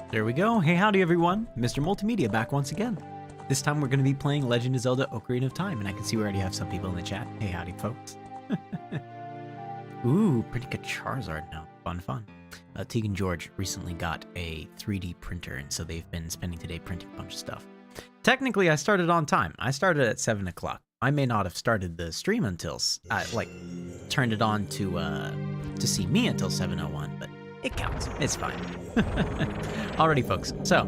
There we go. Hey, howdy everyone. Mr. Multimedia back once again. This time we're going to be playing Legend of Zelda Ocarina of Time, and I can see we already have some people in the chat. Hey, howdy folks. Ooh, pretty good Charizard now. Fun. Tegan George recently got a 3D printer, and so they've been spending today printing a bunch of stuff. Technically, I started on time. I started at 7 o'clock. I may not have started the stream until, turned it on to see me until 7:01, but it counts. It's fine. Alrighty, folks. So,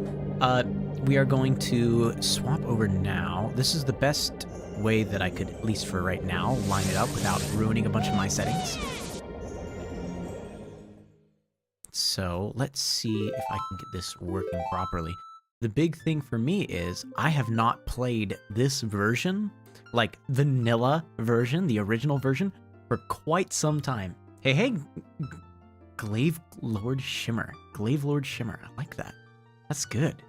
we are going to swap over now. This is the best way that I could, at least for right now, line it up without ruining a bunch of my settings. So, let's see if I can get this working properly. The big thing for me is I have not played this version, like vanilla version, the original version, for quite some time. Hey, Glaive Lord Shimmer. Glaive Lord Shimmer. I like that. That's good.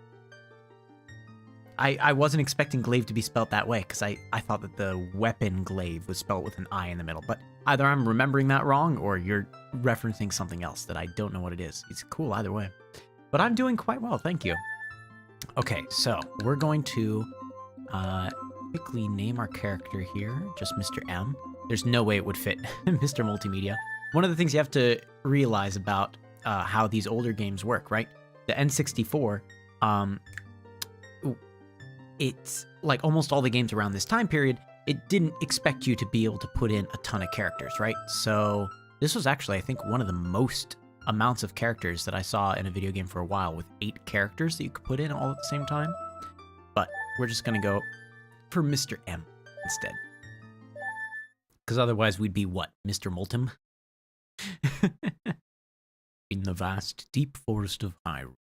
I wasn't expecting glaive to be spelt that way, because I thought that the weapon glaive was spelled with an I in the middle, but either I'm remembering that wrong, or you're referencing something else that I don't know what it is. It's cool either way. But I'm doing quite well, thank you. Okay, so we're going to quickly name our character here, just MrM. There's no way it would fit Mr. Multimedia. One of the things you have to realize about how these older games work, right? The N64, it's like almost all the games around this time period, it didn't expect you to be able to put in a ton of characters, right? So this was actually, I think, one of the most amounts of characters that I saw in a video game for a while, with 8 characters that you could put in all at the same time. But we're just gonna go for MrM instead. Because otherwise we'd be what? Mr. Multim? In the vast, deep forest of Hyrule,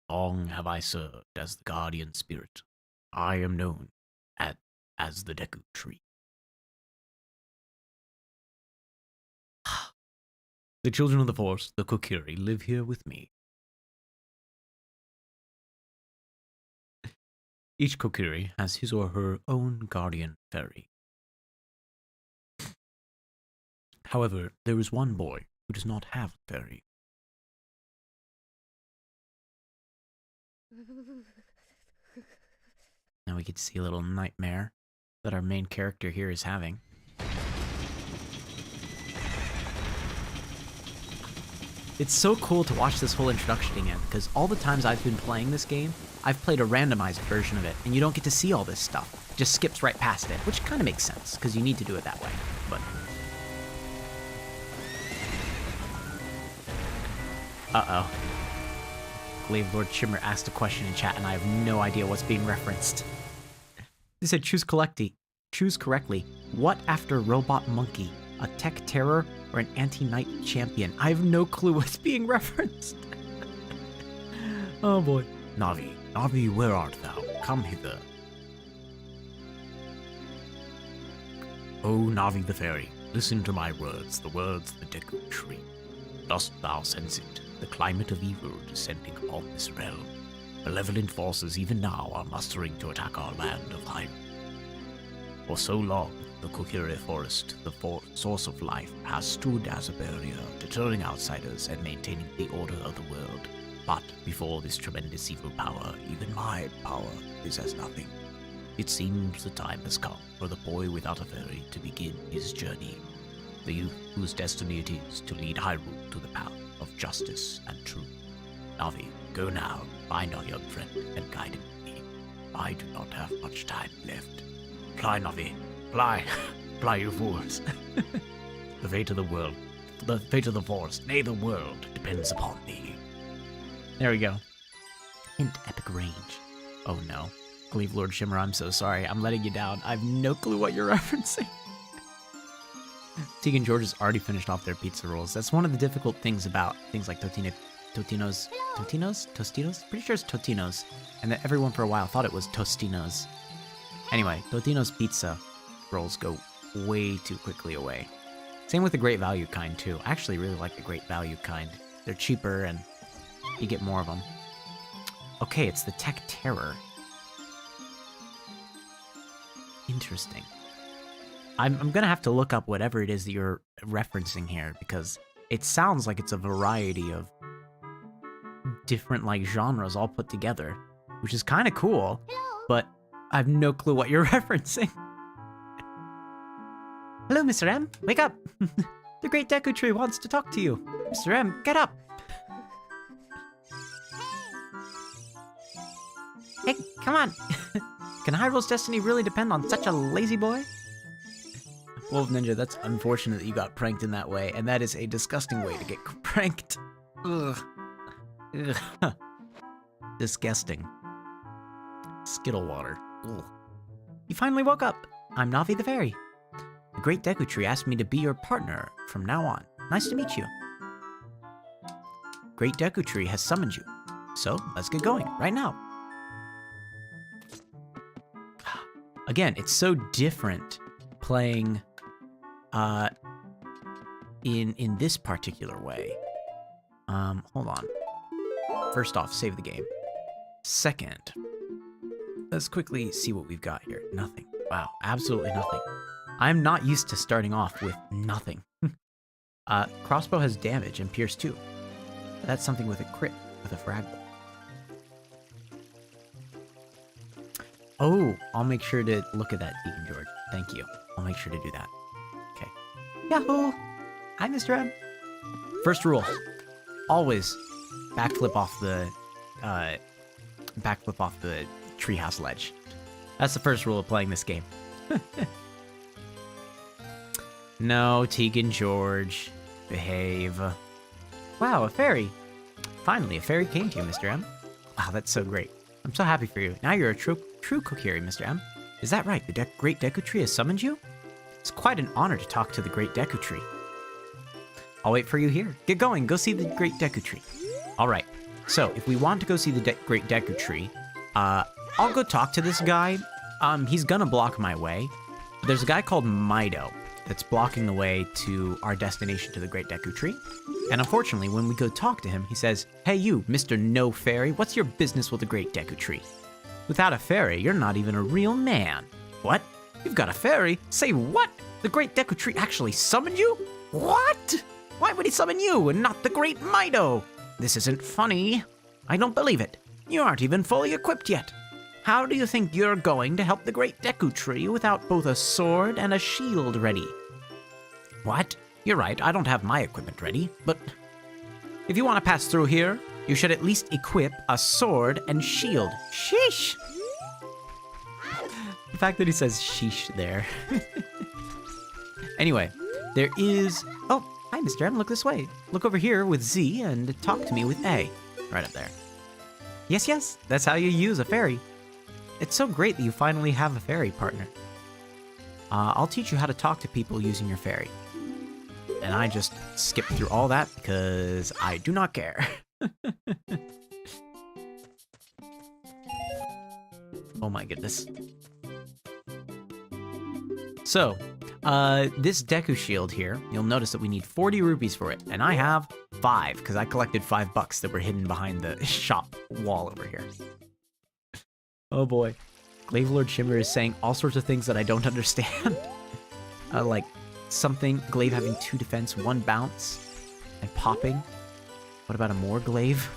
long have I served as the guardian spirit. I am known as the Deku tree. The children of the forest, the Kokiri, live here with me. Each Kokiri has his or her own guardian fairy. However, there is one boy who does not have a fairy. Now we get to see a little nightmare that our main character here is having. It's so cool to watch this whole introduction again, because all the times I've been playing this game, I've played a randomized version of it, and you don't get to see all this stuff. It just skips right past it, which kind of makes sense, because you need to do it that way. But uh-oh. Glaive Lord Shimmer asked a question in chat, and I have no idea what's being referenced. They said, choose correctly. What after Robot Monkey? A tech terror or an anti-knight champion? I have no clue what's being referenced. Oh boy. Navi, where art thou? Come hither. O Navi the fairy, listen to my words, the words of the Deku tree. Dost thou sense it, the climate of evil descending upon this realm? Malevolent forces even now are mustering to attack our land of Hyrule. For so long, the Kokiri Forest, the source of life, has stood as a barrier, deterring outsiders and maintaining the order of the world. But before this tremendous evil power, even my power is as nothing. It seems the time has come for the boy without a fairy to begin his journey. The youth whose destiny it is to lead Hyrule to the path of justice and truth. Navi, go now, find our young friend, and guide him to me. I do not have much time left. Fly, Navi, fly. Fly, you fools. The fate of the world, the fate of the forest, nay, the world, depends upon thee. There we go. Hint epic range. Oh no. Glaive Lord Shimmer, I'm so sorry. I'm letting you down. I have no clue what you're referencing. Tegan George has already finished off their pizza rolls. That's one of the difficult things about things like Tostinos? Pretty sure it's Totino's. And that everyone for a while thought it was Tostinos. Anyway, Totino's pizza rolls go way too quickly away. Same with the Great Value kind too. I actually really like the Great Value kind. They're cheaper and you get more of them. Okay, it's the Tech Terror. Interesting. I'm gonna have to look up whatever it is that you're referencing here, because it sounds like it's a variety of different like genres all put together, which is kind of cool, but I have no clue what you're referencing. Hello, Mr. M. Wake up. The Great Deku Tree wants to talk to you. Mr. M, get up. Hey, come on. Can Hyrule's destiny really depend on such a lazy boy? Wolf Ninja, that's unfortunate that you got pranked in that way, and that is a disgusting way to get pranked. Ugh. Ugh. Disgusting. Skittle water. Ugh. You finally woke up. I'm Navi the Fairy. The Great Deku Tree asked me to be your partner from now on. Nice to meet you. Great Deku Tree has summoned you. So, let's get going, right now. Again, it's so different playing in this particular way. Hold on. First off, save the game. Second, let's quickly see what we've got here. Nothing. Wow, absolutely nothing. I'm not used to starting off with nothing. Crossbow has damage and pierce too. That's something with a crit, with a fragment. Oh, I'll make sure to look at that, Deacon George. Thank you. I'll make sure to do that. Okay. Yahoo! Hi, Mr. M. First rule. Always backflip off the treehouse ledge. That's the first rule of playing this game. No, Tegan George. Behave. Wow, a fairy. Finally, a fairy came to you, Mr. M. Wow, that's so great. I'm so happy for you. Now you're a true Kokiri, Mr. M. Is that right? The Great Deku Tree has summoned you? It's quite an honor to talk to the Great Deku Tree. I'll wait for you here. Get going. Go see the Great Deku Tree. All right. So, if we want to go see the Great Deku Tree, I'll go talk to this guy. He's gonna block my way. But there's a guy called Mido that's blocking the way to our destination to the Great Deku Tree. And unfortunately, when we go talk to him, he says, "Hey you, Mr. No Fairy, what's your business with the Great Deku Tree? Without a fairy, you're not even a real man." What? You've got a fairy? Say what? The Great Deku Tree actually summoned you? What? Why would he summon you and not the Great Mido? This isn't funny. I don't believe it. You aren't even fully equipped yet. How do you think you're going to help the Great Deku Tree without both a sword and a shield ready? What? You're right, I don't have my equipment ready, but if you want to pass through here, you should at least equip a sword and shield. Sheesh! The fact that he says sheesh there. Anyway, there is... Oh, hi, Mr. M, look this way. Look over here with Z and talk to me with A. Right up there. Yes, that's how you use a fairy. It's so great that you finally have a fairy partner. I'll teach you how to talk to people using your fairy. And I just skipped through all that because I do not care. Oh my goodness. So, this Deku Shield here, you'll notice that we need 40 rupees for it. And I have 5, because I collected $5 that were hidden behind the shop wall over here. Oh boy. Glaive Lord Shimmer is saying all sorts of things that I don't understand. Like something, Glaive having 2 defense, 1 bounce, and popping. What about a more Glaive?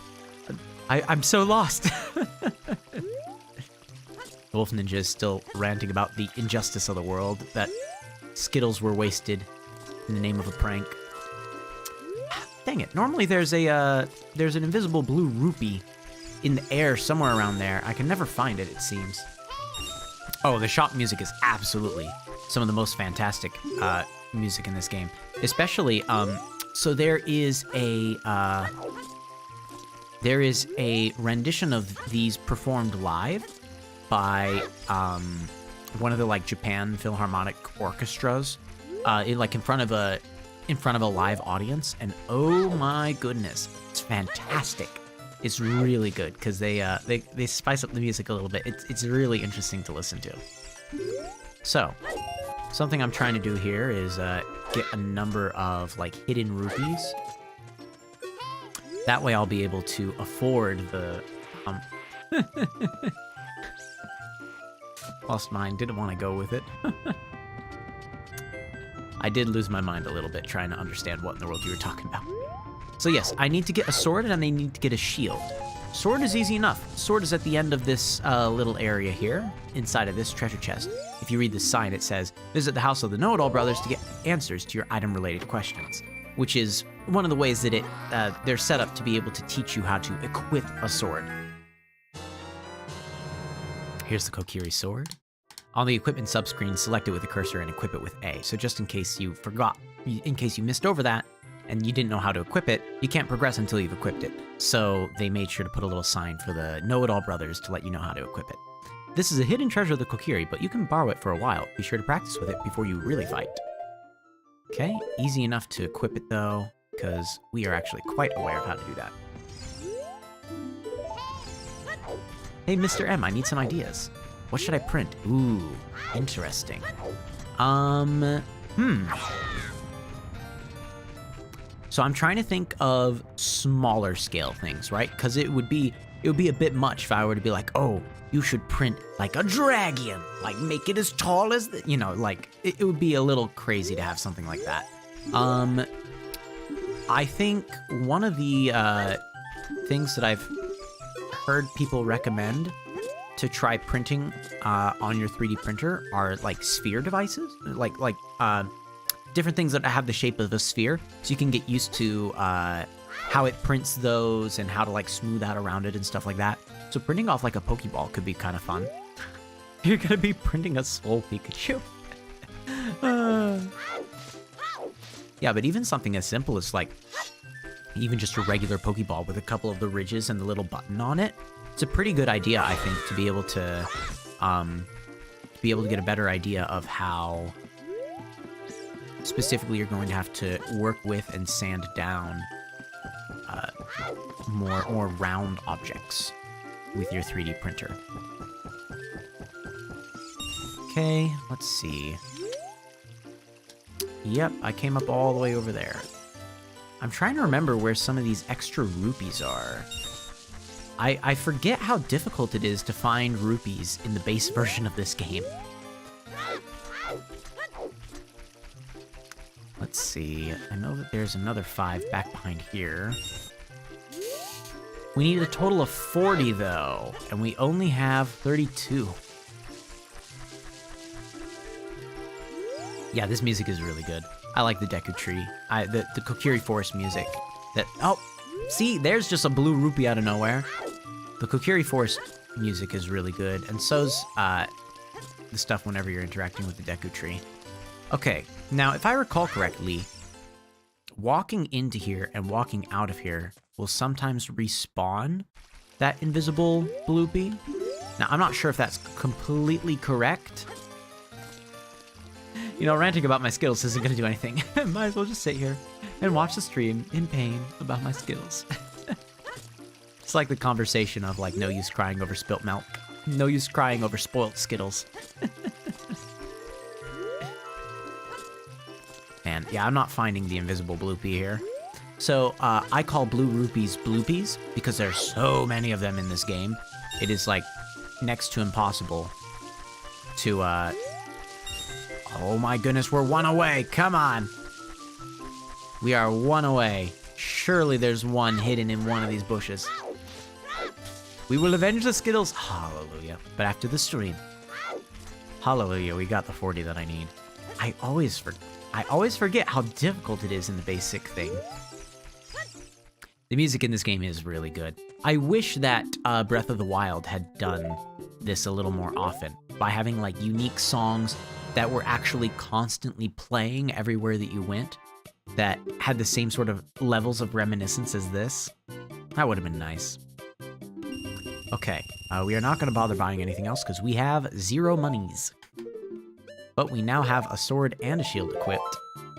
I'm so lost. Wolf Ninja is still ranting about the injustice of the world, that Skittles were wasted in the name of a prank. Dang it, normally there's an invisible blue rupee in the air somewhere around there. I can never find it, it seems. Oh, the shop music is absolutely some of the most fantastic music in this game. Especially, so there is a rendition of these performed live by one of the like Japan Philharmonic orchestras, in front of a live audience, and oh my goodness, it's fantastic. It's really good because they spice up the music a little bit. It's really interesting to listen to. So, something I'm trying to do here is get a number of like hidden rupees. That way I'll be able to afford the lost mine, didn't want to go with it. I did lose my mind a little bit trying to understand what in the world you were talking about. So yes, I need to get a sword and I need to get a shield. Sword is easy enough. Sword is at the end of this little area here, inside of this treasure chest. If you read the sign, it says, visit the house of the Know-It-All Brothers to get answers to your item-related questions, which is one of the ways that they're set up to be able to teach you how to equip a sword. Here's the Kokiri sword. On the equipment subscreen, select it with the cursor and equip it with A. So just in case you forgot, in case you missed over that, and you didn't know how to equip it, you can't progress until you've equipped it. So they made sure to put a little sign for the Know-It-All Brothers to let you know how to equip it. This is a hidden treasure of the Kokiri, but you can borrow it for a while. Be sure to practice with it before you really fight. Okay, easy enough to equip it though, because we are actually quite aware of how to do that. Hey, MrM, I need some ideas. What should I print? Ooh, interesting. So I'm trying to think of smaller scale things, right? Because it would be a bit much if I were to be like, oh, you should print like a dragon, like make it as tall as the, like it would be a little crazy to have something like that. I think one of the things that I've heard people recommend to try printing on your 3D printer are like sphere devices, like different things that have the shape of a sphere, so you can get used to how it prints those and how to like smooth out around it and stuff like that. So printing off like a Pokeball could be kind of fun. You're gonna be printing a Soul Pikachu. Yeah, but even something as simple as like even just a regular Pokeball with a couple of the ridges and the little button on it, it's a pretty good idea, I think, to be able to get a better idea of how specifically you're going to have to work with and sand down more round objects with your 3D printer. Okay, let's see. Yep, I came up all the way over there. I'm trying to remember where some of these extra rupees are. I forget how difficult it is to find rupees in the base version of this game. Let's see. I know that there's another 5 back behind here. We need a total of 40, though, and we only have 32. Yeah, this music is really good. I like the Deku tree. The Kokiri forest music. Oh, see, there's just a blue rupee out of nowhere. The Kokiri forest music is really good, and so's the stuff whenever you're interacting with the Deku tree. Okay, now if I recall correctly, walking into here and walking out of here will sometimes respawn that invisible bloopy. Now, I'm not sure if that's completely correct. Ranting about my skills isn't going to do anything. Might as well just sit here and watch the stream in pain about my skills. It's like the conversation of, like, no use crying over spilt milk. No use crying over spoiled Skittles. And yeah, I'm not finding the invisible bloopy here. So I call blue rupees bloopies because there's so many of them in this game. It is like next to impossible to oh my goodness, we're 1 away. Come on. We are 1 away. Surely there's one hidden in one of these bushes. We will avenge the Skittles. Hallelujah. But after the stream. Hallelujah, we got the 40 that I need. I always forget how difficult it is in the basic thing. The music in this game is really good. I wish that Breath of the Wild had done this a little more often by having like unique songs that were actually constantly playing everywhere that you went that had the same sort of levels of reminiscence as this. That would have been nice. Okay, we are not going to bother buying anything else because we have 0 monies. But we now have a sword and a shield equipped,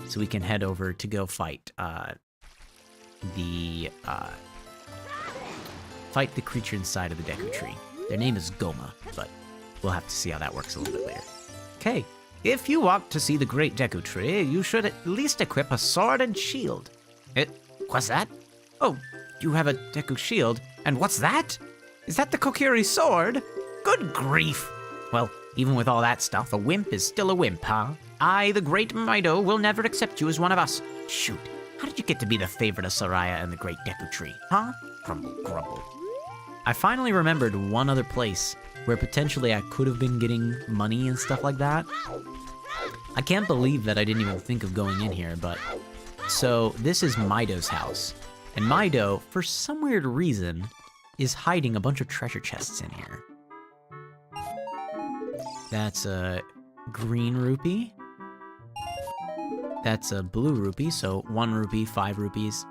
so we can head over to go fight the creature inside of the Deku tree. Their name is Goma, but we'll have to see how that works a little bit later. Okay, if you want to see the great Deku tree, you should at least equip a sword and shield. What's that? Oh, you have a Deku shield, and what's that? Is that the Kokiri sword? Good grief! Well, even with all that stuff, a wimp is still a wimp, huh? I, the great Mido, will never accept you as one of us. Shoot, how did you get to be the favorite of Soraya and the great Deku tree, huh? Grumble, grumble. I finally remembered one other place where potentially I could have been getting money and stuff like that. I can't believe that I didn't even think of going in here, but... So, this is Mido's house. And Mido, for some weird reason, is hiding a bunch of treasure chests in here. That's a green rupee. That's a blue rupee, so 1 rupee, 5 rupees.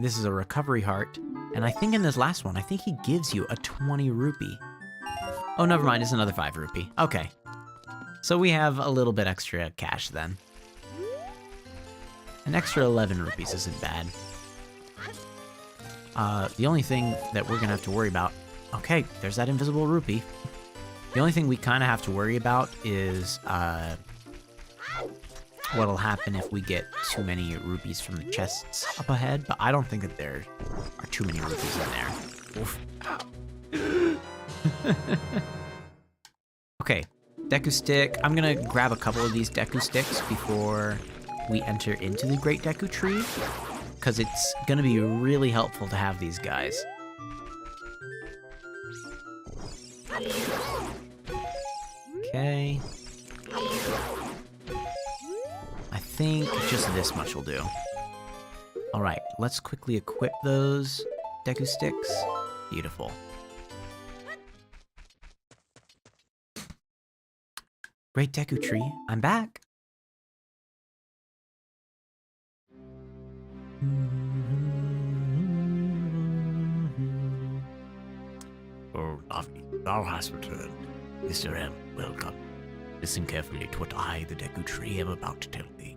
This is a recovery heart. And I think in this last one, I think he gives you a 20 rupee. Oh, never mind, it's another 5 rupee. Okay. So we have a little bit extra cash then. An extra 11 rupees isn't bad. The only thing that we're gonna have to worry about... Okay, there's that invisible rupee. The only thing we kind of have to worry about is what'll happen if we get too many rupees from the chests up ahead, but I don't think that there are too many rupees in there. Okay, Deku Stick. I'm gonna grab a couple of these Deku Sticks before we enter into the Great Deku Tree, because it's gonna be really helpful to have these guys. Okay. I think just this much will do. Alright, let's quickly equip those Deku Sticks. Beautiful. Great Deku Tree, I'm back! Oh, Navi, thou hast returned. MrM, welcome. Listen carefully to what I, the Deku Tree, am about to tell thee.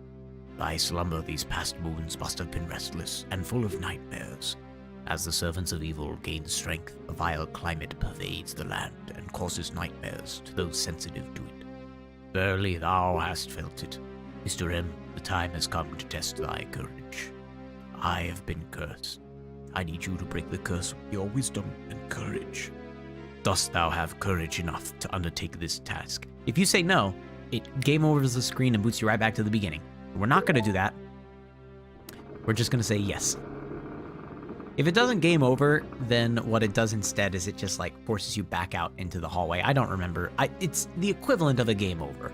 Thy slumber these past moons must have been restless and full of nightmares. As the servants of evil gain strength, a vile climate pervades the land and causes nightmares to those sensitive to it. Verily thou hast felt it. MrM, the time has come to test thy courage. I have been cursed. I need you to break the curse with your wisdom and courage. Dost thou have courage enough to undertake this task? If you say no, it game overs the screen and boots you right back to the beginning. We're not gonna do that. We're just gonna say yes. If it doesn't game over, then what it does instead is it just like forces you back out into the hallway. I don't remember. It's the equivalent of a game over.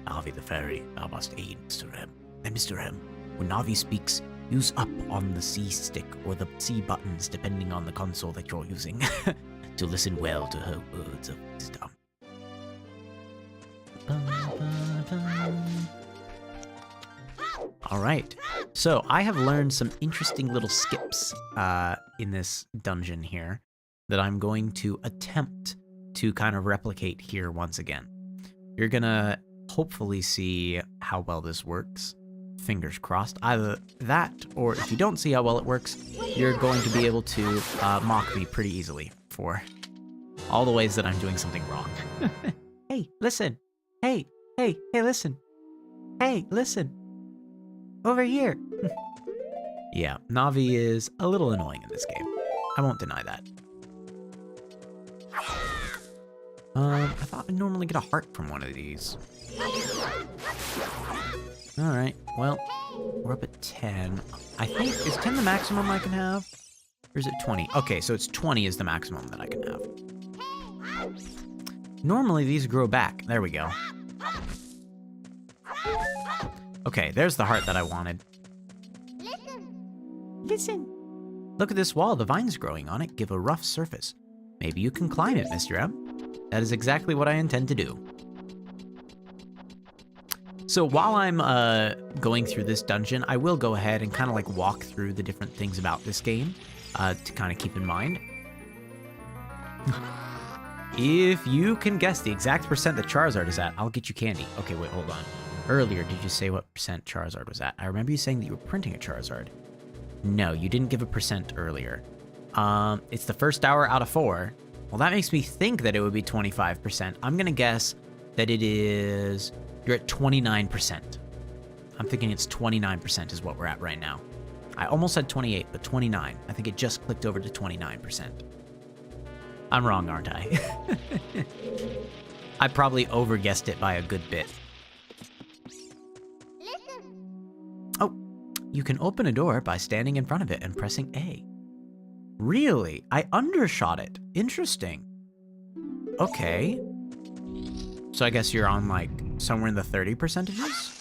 Navi the fairy, thou must aid MrM. And MrM, when Navi speaks, use up on the C stick or the C buttons depending on the console that you're using to listen well to her words of wisdom. Alright, so I have learned some interesting little skips in this dungeon here that I'm going to attempt to kind of replicate here once again. You're gonna hopefully see how well this works. Fingers crossed. Either that, or if you don't see how well it works, you're going to be able to mock me pretty easily for all the ways that I'm doing something wrong. Hey, listen. Hey, listen. Hey, listen. Over here. Yeah, Navi is a little annoying in this game. I won't deny that. I thought I'd normally get a heart from one of these. Alright, well, we're up at 10. I think, is 10 the maximum I can have? Or is it 20? Okay, so it's 20 is the maximum that I can have. Normally these grow back. There we go. Okay, there's the heart that I wanted. Listen. Look at this wall. The vines growing on it give a rough surface. Maybe you can climb it, MrM. That is exactly what I intend to do. So while I'm going through this dungeon, I will go ahead and kind of like walk through the different things about this game to kind of keep in mind. If you can guess the exact percent that Charizard is at, I'll get you candy. Okay, wait, hold on. Earlier, did you say what percent Charizard was at? I remember you saying that you were printing a Charizard. No, you didn't give a percent earlier. It's the first hour out of 4. Well, that makes me think that it would be 25%. I'm gonna guess that it is... You're at 29%. I'm thinking it's 29% is what we're at right now. I almost said 28, but 29. I think it just clicked over to 29%. I'm wrong, aren't I? I probably overguessed it by a good bit. Oh, you can open a door by standing in front of it and pressing A. Really? I undershot it. Interesting. Okay. So I guess you're on like somewhere in the 30 percentages?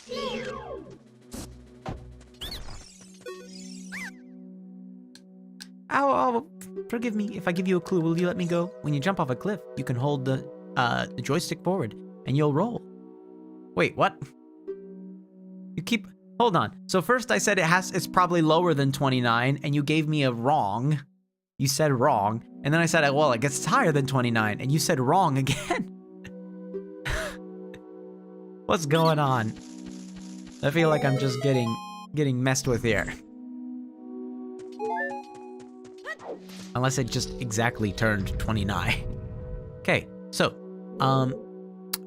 Ow, forgive me if I give you a clue. Will you let me go? When you jump off a cliff, you can hold the joystick forward and you'll roll. Wait, what? You keep, hold on. So first I said it's probably lower than 29 and you gave me a wrong. You said wrong. And then I said, well, I guess it's higher than 29 and you said wrong again. What's going on? I feel like I'm just getting messed with here. Unless it just exactly turned 29. Okay, so,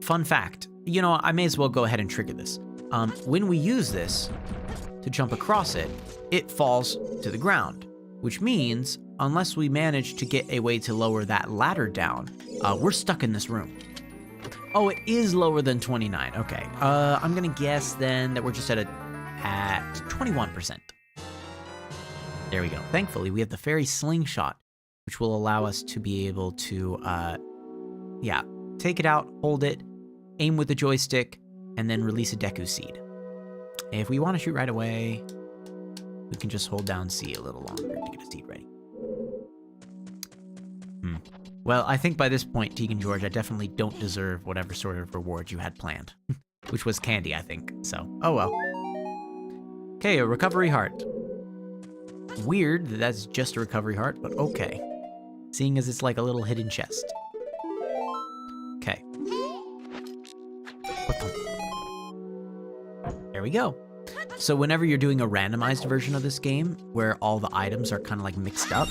fun fact. You know, I may as well go ahead and trigger this. When we use this to jump across it, it falls to the ground, which means unless we manage to get a way to lower that ladder down, we're stuck in this room. Oh, it is lower than 29. Okay, I'm gonna guess then that we're just at 21%. There we go. Thankfully, we have the fairy slingshot, which will allow us to be able to, take it out, hold it, aim with the joystick, and then release a Deku seed. If we want to shoot right away, we can just hold down C a little longer to get a seed ready. Well, I think by this point, Tegan George, I definitely don't deserve whatever sort of reward you had planned. Which was candy, I think, so, oh well. Okay, a recovery heart. Weird that that's just a recovery heart, but okay. Seeing as it's like a little hidden chest. Okay. There we go. So whenever you're doing a randomized version of this game, where all the items are kind of like mixed up.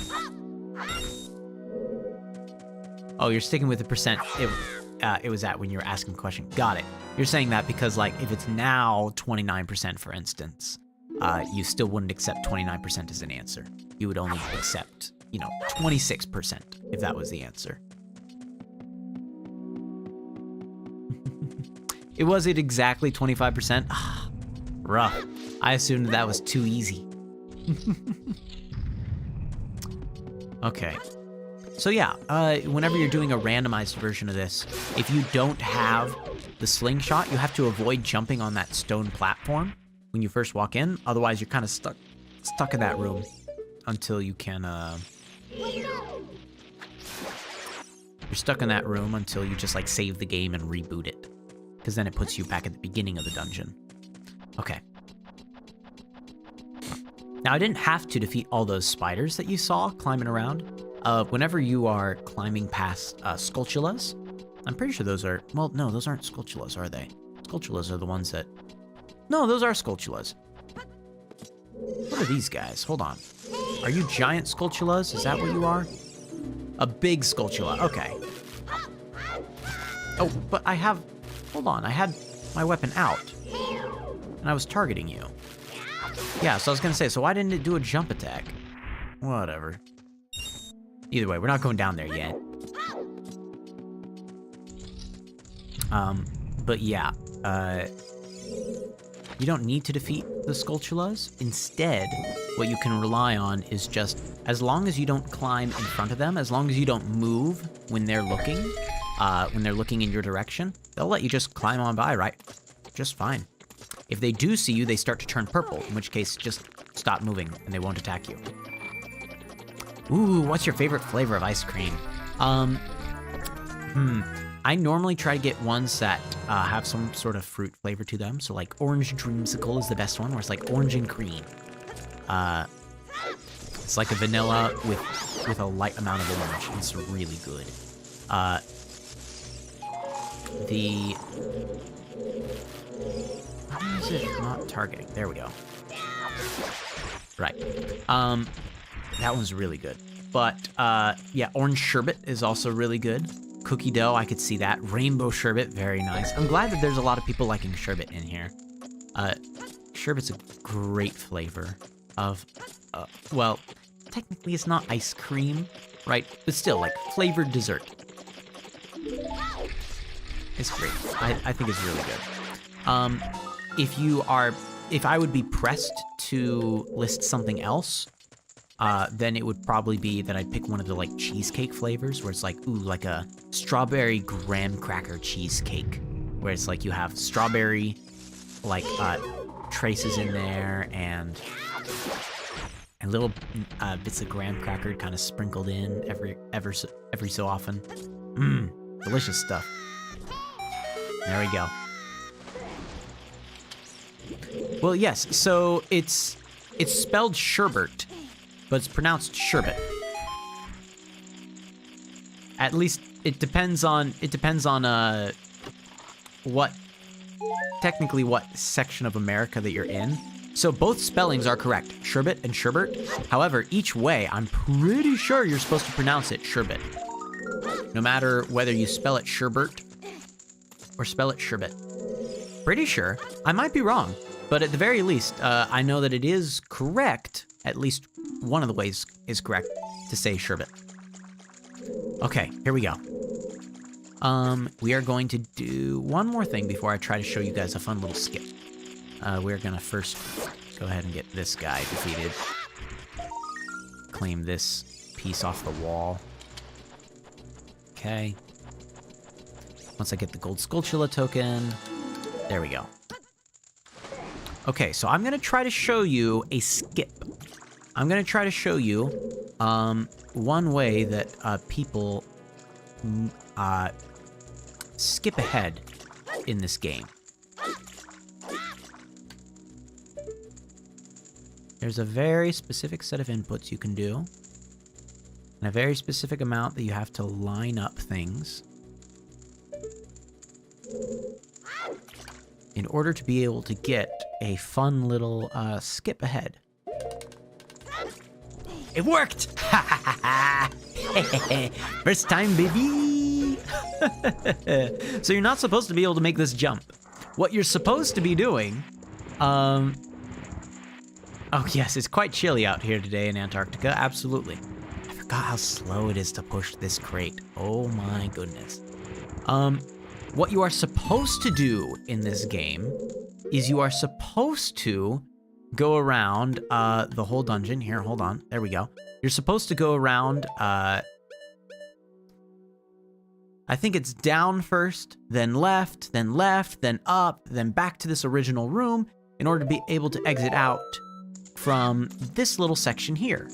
Oh, you're sticking with the percent it was at when you were asking the question. Got it. You're saying that because like if it's now 29%, for instance, you still wouldn't accept 29% as an answer. You would only accept, 26% if that was the answer. Was it exactly 25%? Ah, rough. I assumed that was too easy. Okay. So yeah, whenever you're doing a randomized version of this, if you don't have the slingshot, you have to avoid jumping on that stone platform when you first walk in. Otherwise, you're kind of stuck in that room until you can, you're stuck in that room until you just like save the game and reboot it. Because then it puts you back at the beginning of the dungeon. Okay. Now, I didn't have to defeat all those spiders that you saw climbing around. Whenever you are climbing past Skulltulas, I'm pretty sure those are... Well, no, those aren't Skulltulas, are they? Skulltulas are the ones that... No, those are Skulltulas. What are these guys? Hold on. Are you giant Skulltulas? Is that what you are? A big Skulltula. Okay. Oh, but I have... Hold on, I had my weapon out. And I was targeting you. Yeah, so I was gonna say, so why didn't it do a jump attack? Whatever. Either way, we're not going down there yet. But yeah, you don't need to defeat the Skulltulas. Instead, what you can rely on is just, as long as you don't climb in front of them, as long as you don't move when they're looking in your direction, they'll let you just climb on by, right? Just fine. If they do see you, they start to turn purple, in which case, just stop moving and they won't attack you. Ooh, what's your favorite flavor of ice cream? I normally try to get ones that have some sort of fruit flavor to them. So like orange dreamsicle is the best one, where it's like orange and cream. It's like a vanilla with a light amount of orange. It's really good. Why is it not targeting? There we go. Right. That one's really good. But, yeah, orange sherbet is also really good. Cookie dough, I could see that. Rainbow sherbet, very nice. I'm glad that there's a lot of people liking sherbet in here. Sherbet's a great flavor of, well, technically it's not ice cream, right? But still, like, flavored dessert. It's great. I think it's really good. If I would be pressed to list something else, then it would probably be that I'd pick one of the like cheesecake flavors where it's like, ooh, like a strawberry graham cracker cheesecake, where it's like you have strawberry like traces in there and little bits of graham cracker kind of sprinkled in every so often. Delicious stuff. There we go. Well, yes, so it's spelled sherbet, but it's pronounced sherbet. At least it depends on what section of America that you're in. So both spellings are correct, sherbet and sherbet. However, each way, I'm pretty sure you're supposed to pronounce it sherbet. No matter whether you spell it sherbet or spell it sherbet. Pretty sure. I might be wrong, but at the very least, I know that it is correct. At least one of the ways is correct to say sherbet. Okay, here we go. We are going to do one more thing before I try to show you guys a fun little skip. We're gonna first go ahead and get this guy defeated. Claim this piece off the wall. Okay. Once I get the gold Skulltula token, there we go. Okay, so I'm gonna try to show you a skip. I'm gonna try to show you one way that people skip ahead in this game. There's a very specific set of inputs you can do, and a very specific amount that you have to line up things in order to be able to get a fun little skip ahead. It worked! First time, baby! So you're not supposed to be able to make this jump. What you're supposed to be doing, oh yes, it's quite chilly out here today in Antarctica, absolutely. I forgot how slow it is to push this crate. Oh my goodness. What you are supposed to do in this game is you are supposed to go around the whole dungeon. Here, hold on. There we go. You're supposed to go around, I think it's down first, then left, then up, then back to this original room in order to be able to exit out from this little section here.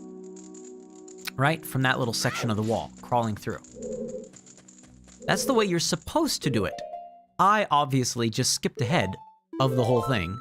Right? From that little section of the wall, crawling through. That's the way you're supposed to do it. I obviously just skipped ahead of the whole thing.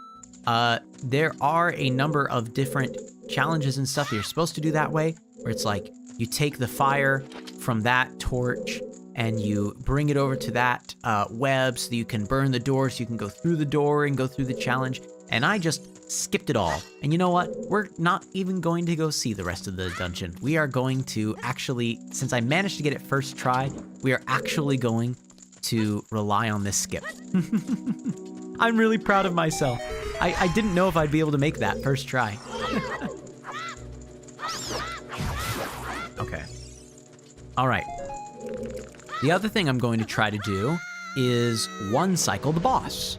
There are a number of different challenges and stuff that you're supposed to do that way, where it's like you take the fire from that torch and you bring it over to that web so that you can burn the door, so you can go through the door and go through the challenge. And I just skipped it all. And you know what? We're not even going to go see the rest of the dungeon. We are going to actually, since I managed to get it first try, we are actually going to rely on this skip. I'm really proud of myself. I didn't know if I'd be able to make that first try. Okay. All right. The other thing I'm going to try to do is one cycle the boss,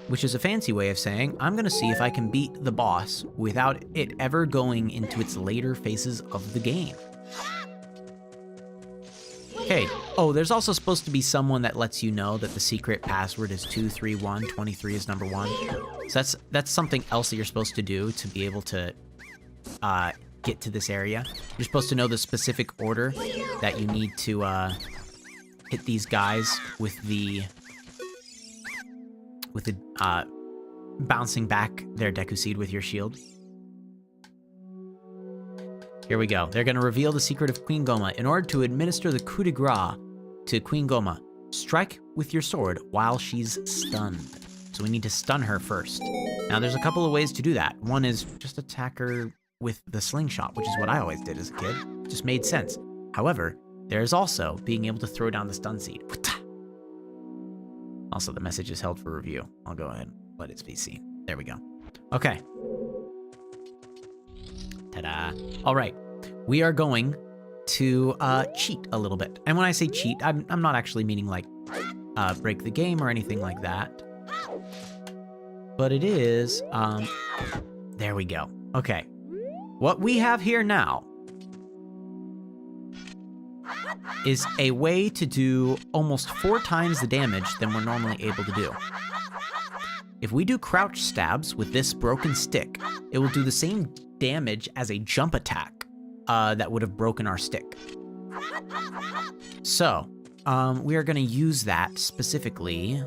which is a fancy way of saying I'm going to see if I can beat the boss without it ever going into its later phases of the game. Okay. Oh, there's also supposed to be someone that lets you know that the secret password is 231, 23 is number 1. So that's something else that you're supposed to do to be able to get to this area. You're supposed to know the specific order that you need to hit these guys with the bouncing back their Deku Seed with your shield. Here we go. They're going to reveal the secret of Queen Goma. In order to administer the coup de grace to Queen Goma, strike with your sword while she's stunned. So we need to stun her first. Now, there's a couple of ways to do that. One is just attack her with the slingshot, which is what I always did as a kid. It just made sense. However, there is also being able to throw down the stun seed. Also, the message is held for review. I'll go ahead and let it be seen. There we go. Okay. Ta-da. All right. We are going to cheat a little bit. And when I say cheat, I'm not actually meaning like break the game or anything like that. But it is, there we go. Okay. What we have here now is a way to do almost 4 times the damage than we're normally able to do. If we do crouch stabs with this broken stick, it will do the same damage as a jump attack that would have broken our stick. So, we are going to use that specifically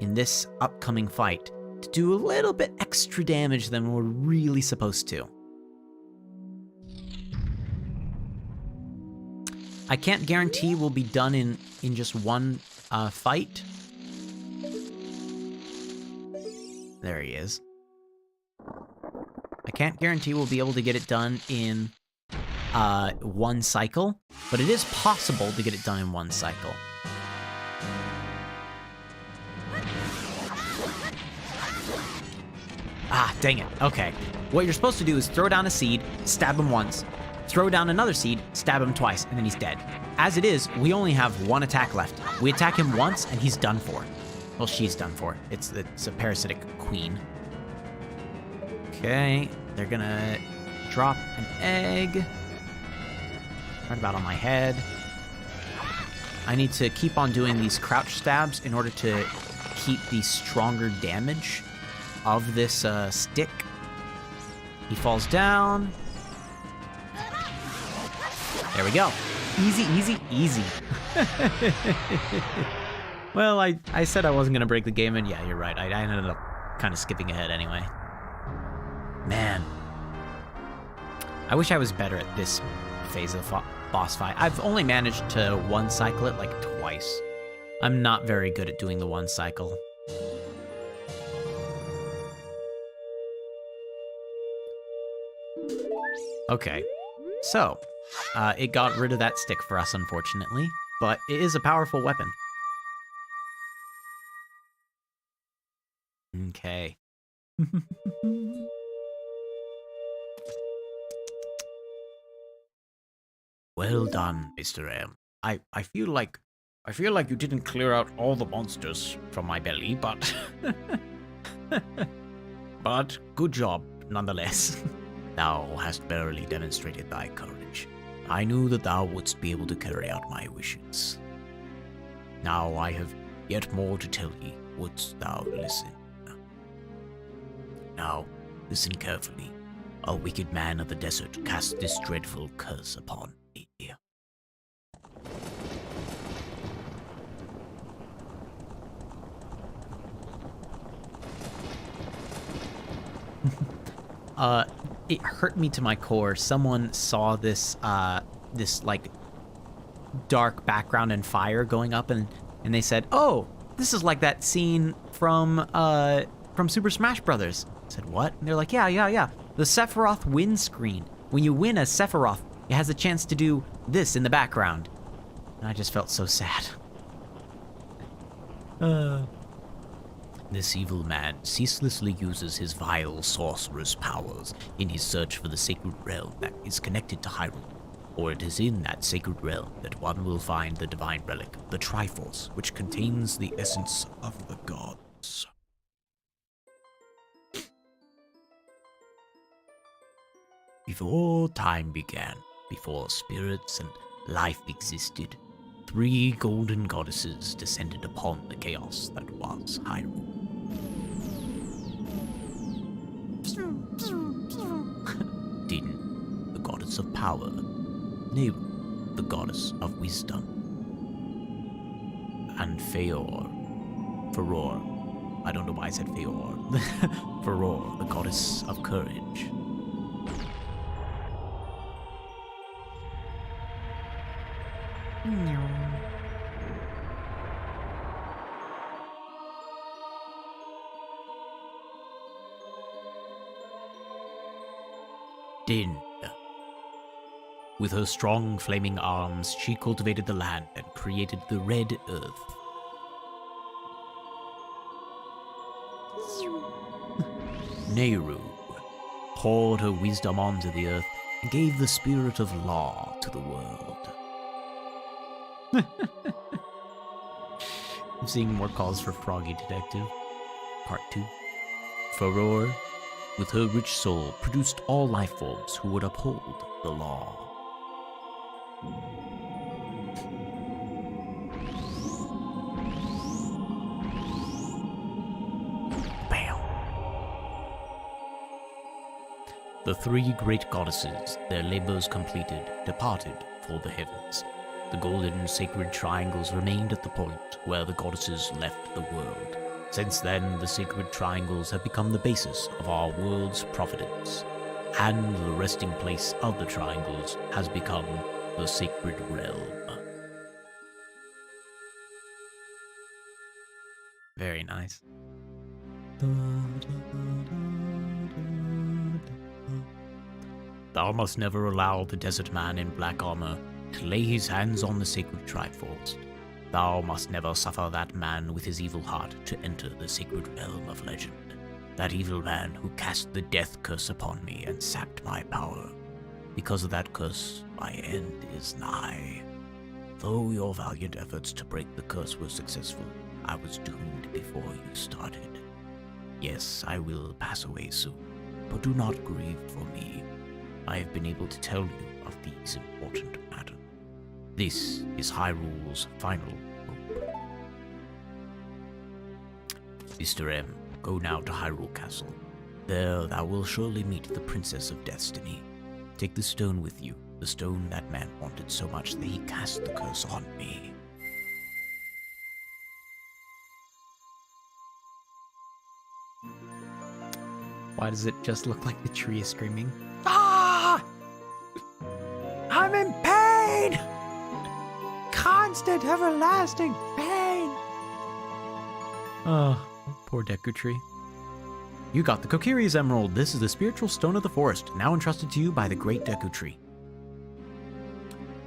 in this upcoming fight to do a little bit extra damage than we're really supposed to. I can't guarantee we'll be done in just one fight. There he is. I can't guarantee we'll be able to get it done in one cycle, but it is possible to get it done in one cycle. Ah, dang it. Okay. What you're supposed to do is throw down a seed, stab him once, throw down another seed, stab him twice, and then he's dead. As it is, we only have one attack left. We attack him once, and he's done for. Well, she's done for. It's a parasitic queen. Okay, they're gonna drop an egg. Right about on my head. I need to keep on doing these crouch stabs in order to keep the stronger damage of this stick. He falls down. There we go. Easy, easy, easy. Well, I said I wasn't going to break the game, and yeah, you're right. I ended up kind of skipping ahead anyway. Man. I wish I was better at this phase of the boss fight. I've only managed to one cycle it like twice. I'm not very good at doing the one cycle. Okay, so it got rid of that stick for us, unfortunately, but it is a powerful weapon. Okay. Well done, MrM. I feel like you didn't clear out all the monsters from my belly, but but good job nonetheless. Thou hast barely demonstrated thy courage. I knew that thou wouldst be able to carry out my wishes. Now I have yet more to tell thee. Wouldst thou listen? Now, listen carefully. A wicked man of the desert cast this dreadful curse upon me. It hurt me to my core. Someone saw this, this like dark background and fire going up, and they said, "Oh, this is like that scene from Super Smash Brothers." I said, "What?" And they're like, "Yeah. The Sephiroth win screen. When you win as Sephiroth, it has a chance to do this in the background." And I just felt so sad. This evil man ceaselessly uses his vile sorcerer's powers in his search for the sacred realm that is connected to Hyrule. For it is in that sacred realm that one will find the divine relic, the Triforce, which contains the essence of the gods. Before time began, before spirits and life existed, 3 golden goddesses descended upon the chaos that was Hyrule. Din, the goddess of power. Neru, the goddess of wisdom. And Furor, I don't know why I said Furor. Furor, the goddess of courage. Din. With her strong flaming arms, she cultivated the land and created the Red Earth. Nehru poured her wisdom onto the earth and gave the spirit of law to the world. I'm seeing more calls for Froggy Detective. Part 2. Furor, with her rich soul, produced all life forms who would uphold the law. The three great goddesses, their labors completed, departed for the heavens. The golden sacred triangles remained at the point where the goddesses left the world. Since then, the sacred triangles have become the basis of our world's providence, and the resting place of the triangles has become the sacred realm. Very nice. Thou must never allow the desert man in black armor to lay his hands on the sacred Triforce. Thou must never suffer that man with his evil heart to enter the sacred realm of legend. That evil man who cast the death curse upon me and sapped my power. Because of that curse, my end is nigh. Though your valiant efforts to break the curse were successful, I was doomed before you started. Yes, I will pass away soon, but do not grieve for me. I have been able to tell you of these important matters. This is Hyrule's final hope. MrM, go now to Hyrule Castle. There thou will surely meet the Princess of Destiny. Take the stone with you, the stone that man wanted so much that he cast the curse on me. Why does it just look like the tree is screaming? Ah! I'm in pain! Constant, everlasting pain! Oh, poor Deku Tree. You got the Kokiri's Emerald. This is the spiritual stone of the forest, now entrusted to you by the great Deku Tree.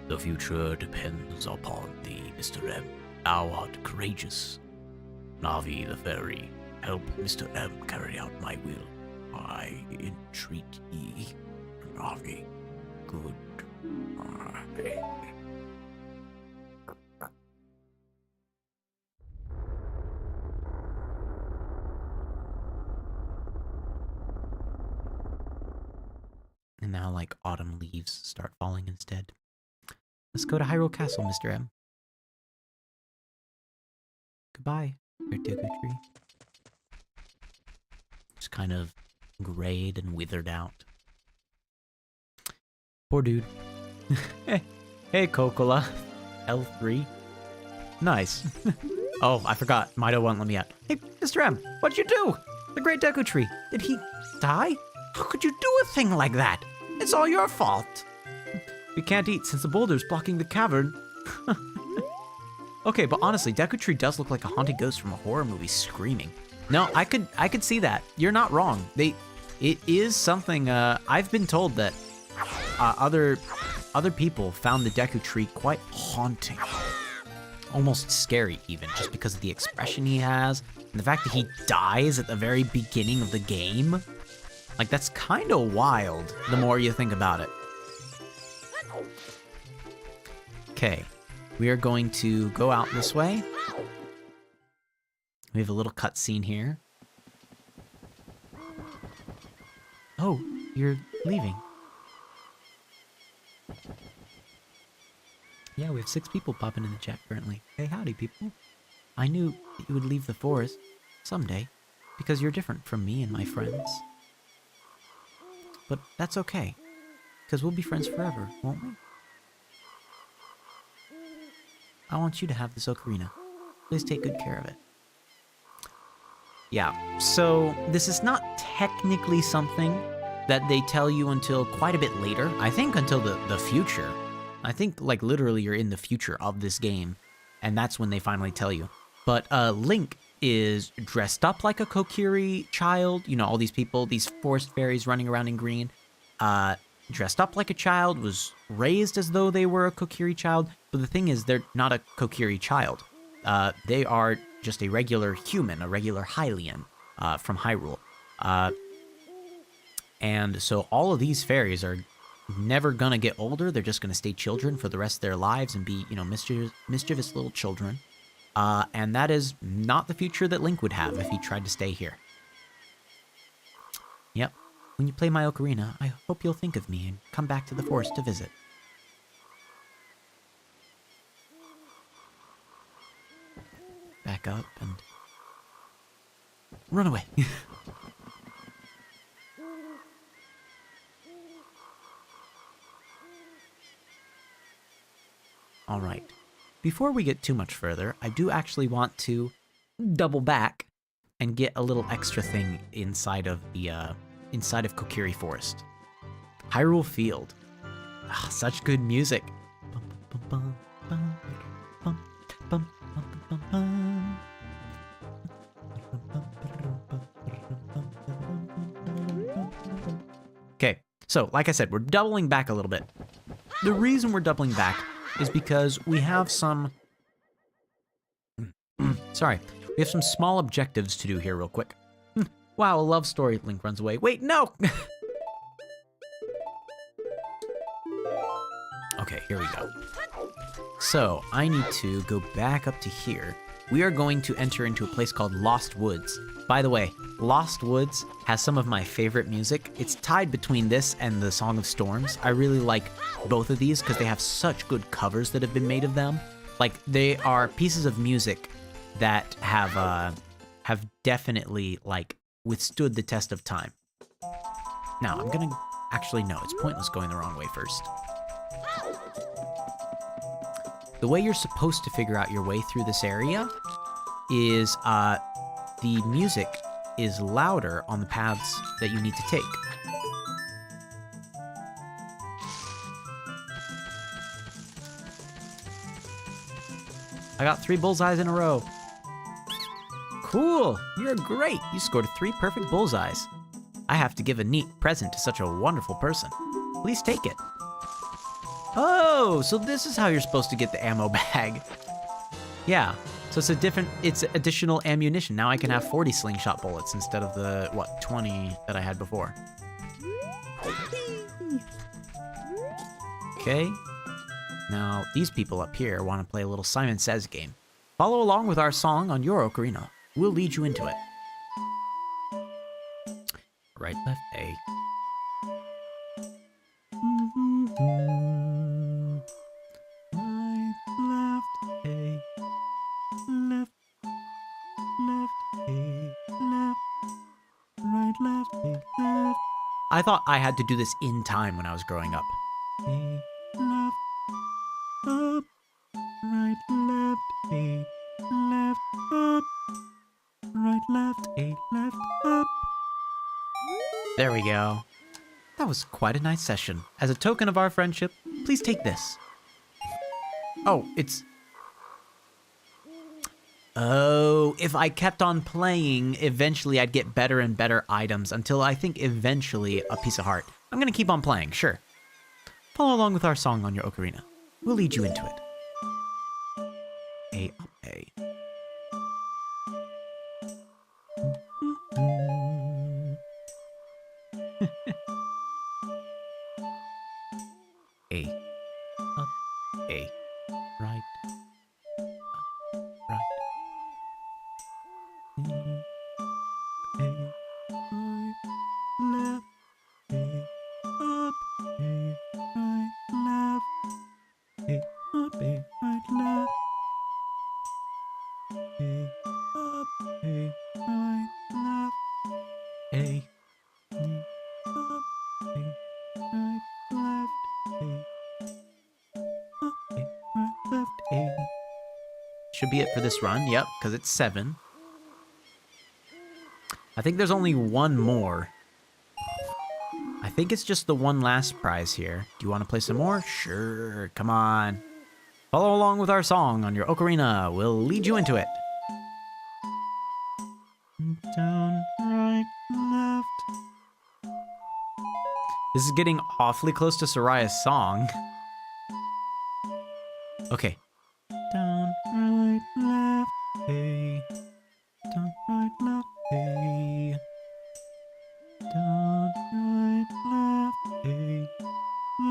The future depends upon thee, MrM. Thou art courageous. Navi the fairy, help MrM carry out my will. I entreat thee, Navi. Good. And now, like, autumn leaves start falling instead. Let's go to Hyrule Castle, MrM. Goodbye, great Deku Tree. Just kind of grayed and withered out. Poor dude. Hey, Kokola. L3. Nice. Oh, I forgot. Mido won't let me out. Hey, MrM, what'd you do? The great Deku Tree. Did he die? How could you do a thing like that? It's all your fault. We can't eat since the boulder's blocking the cavern. Okay, but honestly, Deku Tree does look like a haunted ghost from a horror movie screaming. No, I could see that. You're not wrong. It is something. I've been told that other people found the Deku Tree quite haunting, almost scary even, just because of the expression he has and the fact that he dies at the very beginning of the game. Like, that's kind of wild. The more you think about it. Okay, we are going to go out this way. We have a little cutscene here. Oh, you're leaving. Yeah, we have 6 people popping in the chat currently. Hey, howdy, people. I knew that you would leave the forest someday because you're different from me and my friends. But that's okay, because we'll be friends forever, won't we? I want you to have this ocarina. Please take good care of it. Yeah, so this is not technically something that they tell you until quite a bit later. I think until the future. I think, like, literally you're in the future of this game, and that's when they finally tell you. But Link is dressed up like a Kokiri child. You know, all these people, these forest fairies running around in green. Dressed up like a child, was raised as though they were a Kokiri child. But the thing is, they're not a Kokiri child. They are just a regular human, a regular Hylian from Hyrule. And so all of these fairies are never gonna get older. They're just gonna stay children for the rest of their lives and be, you know, mischievous little children. And that is not the future that Link would have if he tried to stay here. Yep. When you play my ocarina, I hope you'll think of me and come back to the forest to visit. Back up and run away. All right. Before we get too much further, I do actually want to double back and get a little extra thing inside of the inside of Kokiri Forest. Hyrule Field. Ah, such good music. Okay, so like I said, we're doubling back a little bit. The reason we're doubling back is because we have some... Sorry. We have some small objectives to do here real quick. Wow, a love story. Link runs away. Wait, no! Okay, here we go. So, I need to go back up to here. We are going to enter into a place called Lost Woods. By the way, Lost Woods has some of my favorite music. It's tied between this and the Song of Storms. I really like both of these because they have such good covers that have been made of them. Like, they are pieces of music that have definitely, like, withstood the test of time. Now, I'm gonna... Actually, no, it's pointless going the wrong way first. The way you're supposed to figure out your way through this area is the music is louder on the paths that you need to take. I got 3 bullseyes in a row. Cool, you're great. You scored 3 perfect bullseyes. I have to give a neat present to such a wonderful person. Please take it. Oh, so this is how you're supposed to get the ammo bag. Yeah, so it's additional ammunition. Now I can have 40 slingshot bullets instead of the, 20 that I had before. Okay. Now, these people up here want to play a little Simon Says game. Follow along with our song on your ocarina. We'll lead you into it. Right, left, A. I thought I had to do this in time when I was growing up. A, left, up, right, left, A, left, up, right, left, A, left, up. There we go. That was quite a nice session. As a token of our friendship, please take this. Oh, it's... Oh, if I kept on playing, eventually I'd get better and better items until I think eventually a piece of heart. I'm gonna keep on playing, sure. Follow along with our song on your ocarina. We'll lead you into it. A, up, A. A, up, A, right, up, right. Should be it for this run, yep, because it's 7. I think there's only one more. I think it's just the one last prize here. Do you want to play some more? Sure, come on. Follow along with our song on your ocarina. We'll lead you into it. Down, right, left. This is getting awfully close to Soraya's song. Okay. Down, right, left, A. Down, right, left, A. Down, right, left, A.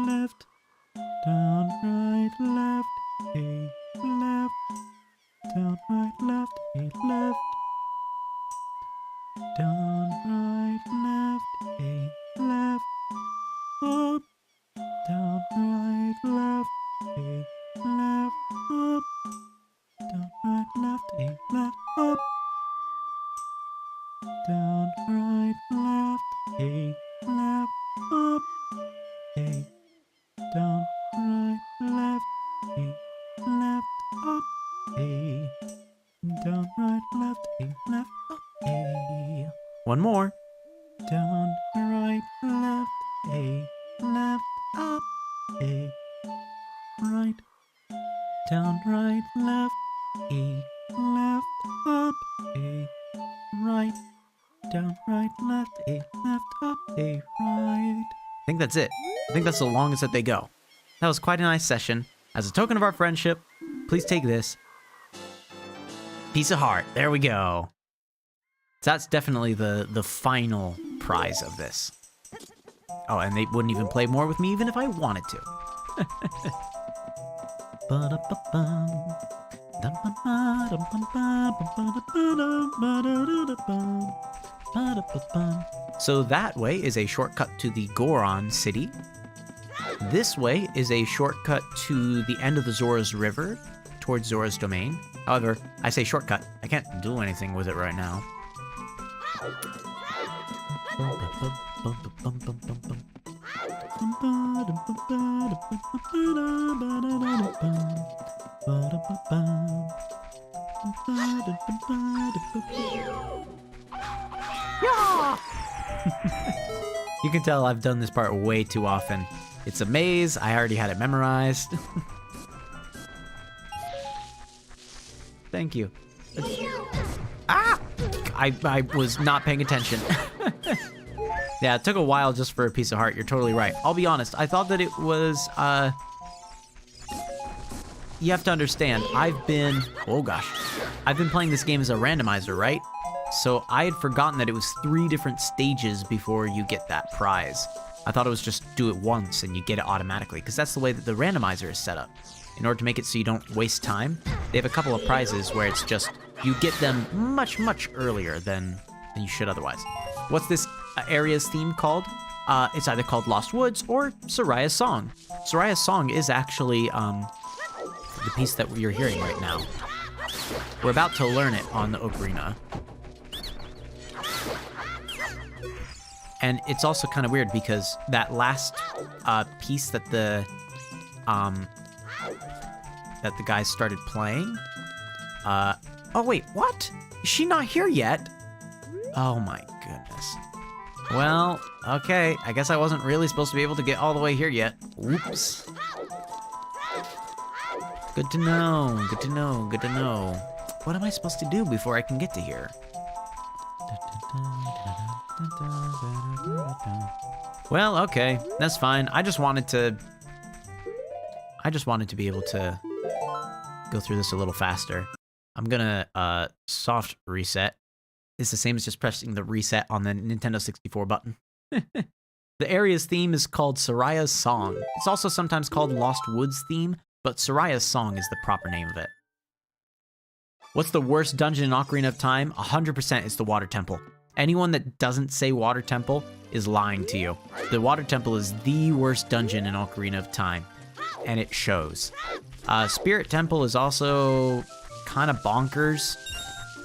Left. Down, right, left, A. Left. Down, right, left, A. Left. Down, right, left, A. Left. Up. Down, right, left, A. Left. Up. Down, right, left, A. Left. Up. Down, right, left, A. Left. Up. A. Down, right, left, A. One more. Down, right, left, A, left, up, A, right, down, right, left, A, left, up, A, right, down, right, left, A, left, up, A, right. I think that's it. I think that's the longest that they go. That was quite a nice session. As a token of our friendship, please take this. Piece of heart. There we go. So that's definitely the final prize of this. Oh, and they wouldn't even play more with me even if I wanted to. So that way is a shortcut to the Goron city. This way is a shortcut to the end of the Zora's River, towards Zora's domain. However, I say shortcut. I can't do anything with it right now. You can tell I've done this part way too often. It's a maze. I already had it memorized. Thank you. Ah! I was not paying attention. Yeah, it took a while just for a piece of heart. You're totally right. I'll be honest. I thought that it was, you have to understand, I've been playing this game as a randomizer, right? So I had forgotten that it was 3 different stages before you get that prize. I thought it was just do it once and you get it automatically, because that's the way that the randomizer is set up. In order to make it so you don't waste time, they have a couple of prizes where it's just, you get them much, much earlier than you should otherwise. What's this area's theme called? It's either called Lost Woods or Soraya's Song. Soraya's Song is actually the piece that you're hearing right now. We're about to learn it on the Ocarina. And it's also kind of weird because that last piece that the guys started playing. Oh wait, what? Is she not here yet? Oh my goodness. Well, okay. I guess I wasn't really supposed to be able to get all the way here yet. Oops. Good to know. Good to know. Good to know. What am I supposed to do before I can get to here? Well, okay, that's fine. I just wanted to be able to go through this a little faster. I'm gonna soft reset. It's the same as just pressing the reset on the Nintendo 64 button. The area's theme is called Soraya's Song. It's also sometimes called Lost Woods theme, but Soraya's Song is the proper name of it. What's the worst dungeon in Ocarina of Time? 100% is the Water Temple. Anyone that doesn't say Water Temple is lying to you. The Water Temple is the worst dungeon in Ocarina of Time, and it shows. Spirit Temple is also kind of bonkers.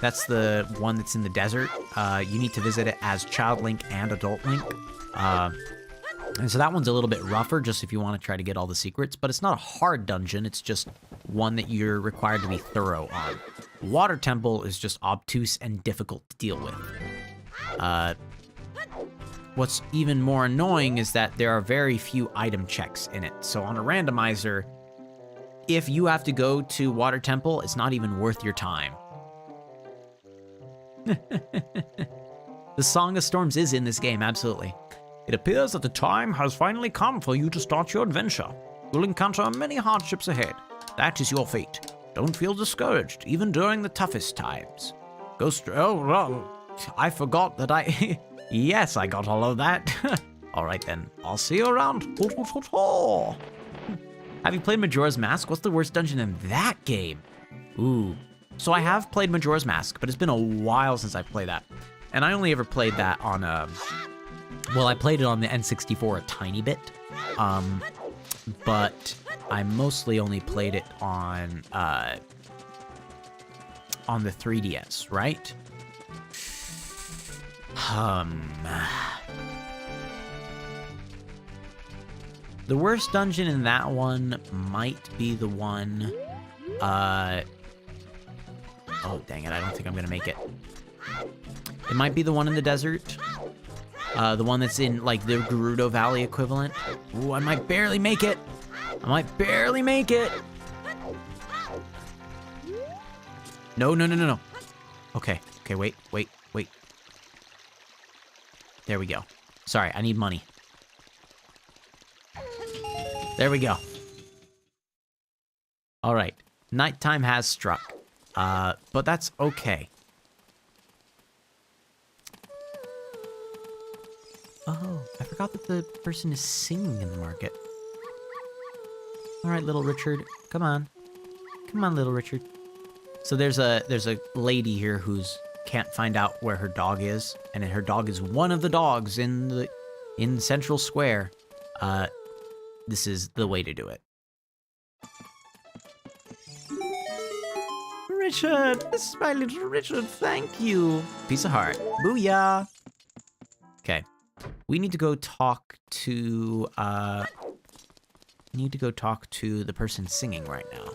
That's the one that's in the desert. You need to visit it as Child Link and Adult Link. And so that one's a little bit rougher, just if you want to try to get all the secrets, but it's not a hard dungeon, it's just one that you're required to be thorough on. Water Temple is just obtuse and difficult to deal with. What's even more annoying is that there are very few item checks in it. So on a randomizer, if you have to go to Water Temple, it's not even worth your time. The Song of Storms is in this game, absolutely. It appears that the time has finally come for you to start your adventure. You'll encounter many hardships ahead. That is your fate. Don't feel discouraged, even during the toughest times. I forgot that I... Yes, I got all of that. Alright then, I'll see you around. Have you played Majora's Mask? What's the worst dungeon in that game? Ooh. So I have played Majora's Mask, but it's been a while since I played that. And I only ever played that on well, I played it on the N64 a tiny bit. But I mostly only played it on the 3DS, right? The worst dungeon in that one might be the one, oh, dang it, I don't think I'm gonna make it. It might be the one in the desert. The one that's in, like, the Gerudo Valley equivalent. Ooh, I might barely make it. I might barely make it. No, no, no, no, no. Okay, okay, wait. There we go. Sorry, I need money. There we go. All right, nighttime has struck, but that's okay. Oh, I forgot that the person is singing in the market. All right, little Richard, come on. Come on, little Richard. So there's a lady here who's can't find out where her dog is, and her dog is one of the dogs in Central Square. This is the way to do it. Richard, this is my little Richard, thank you. Piece of heart. Booyah. Okay. We need to go talk to the person singing right now.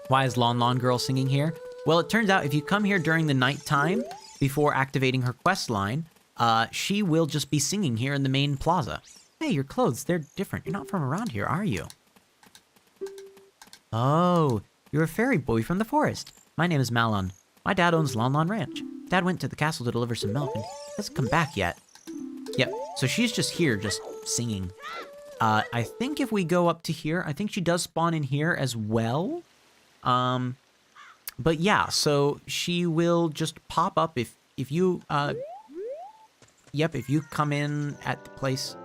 Why is Lon Lon Girl singing here? Well, it turns out if you come here during the nighttime before activating her quest line, she will just be singing here in the main plaza. Hey, your clothes, they're different. You're not from around here, are you? Oh, you're a fairy boy from the forest. My name is Malon. My dad owns Lon Lon Ranch. Dad went to the castle to deliver some milk and hasn't come back yet. Yep, so she's just here, just singing. I think if we go up to here, I think she does spawn in here as well. But yeah, so she will just pop up if you, if you come in at the place.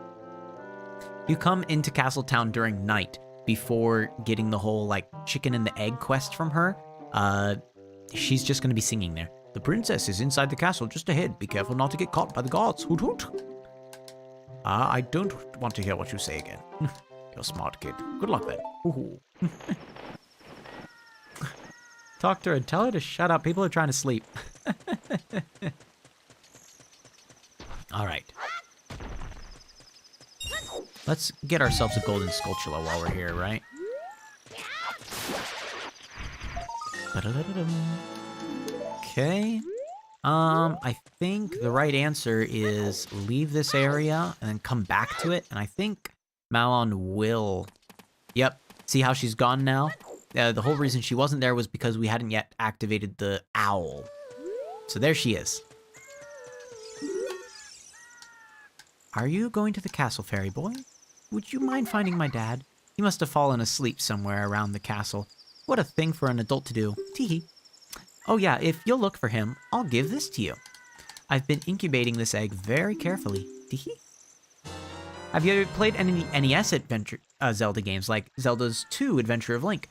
You come into Castletown during night before getting the whole, like, chicken and the egg quest from her. She's just gonna be singing there. The princess is inside the castle just ahead. Be careful not to get caught by the guards. Hoot hoot. I don't want to hear what you say again. You're a smart kid. Good luck then. Ooh. Talk to her and tell her to shut up. People are trying to sleep. All right. Let's get ourselves a golden Skulltula while we're here, right? Okay. I think the right answer is leave this area and then come back to it. And I think Malon will. Yep. See how she's gone now? The whole reason she wasn't there was because we hadn't yet activated the owl. So there she is. Are you going to the castle, fairy boy? Would you mind finding my dad? He must have fallen asleep somewhere around the castle. What a thing for an adult to do. Teehee. Oh yeah, if you'll look for him, I'll give this to you. I've been incubating this egg very carefully. Teehee. Have you ever played any NES adventure Zelda games like Zelda's 2 Adventure of Link?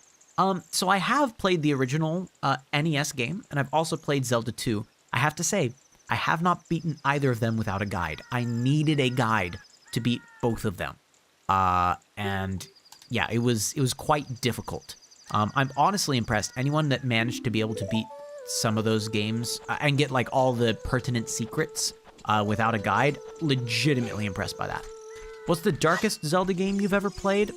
So I have played the original NES game, and I've also played Zelda 2. I have to say, I have not beaten either of them without a guide. I needed a guide to beat both of them. And yeah, it was quite difficult. I'm honestly impressed. Anyone that managed to be able to beat some of those games and get like all the pertinent secrets without a guide, legitimately impressed by that. What's the darkest Zelda game you've ever played?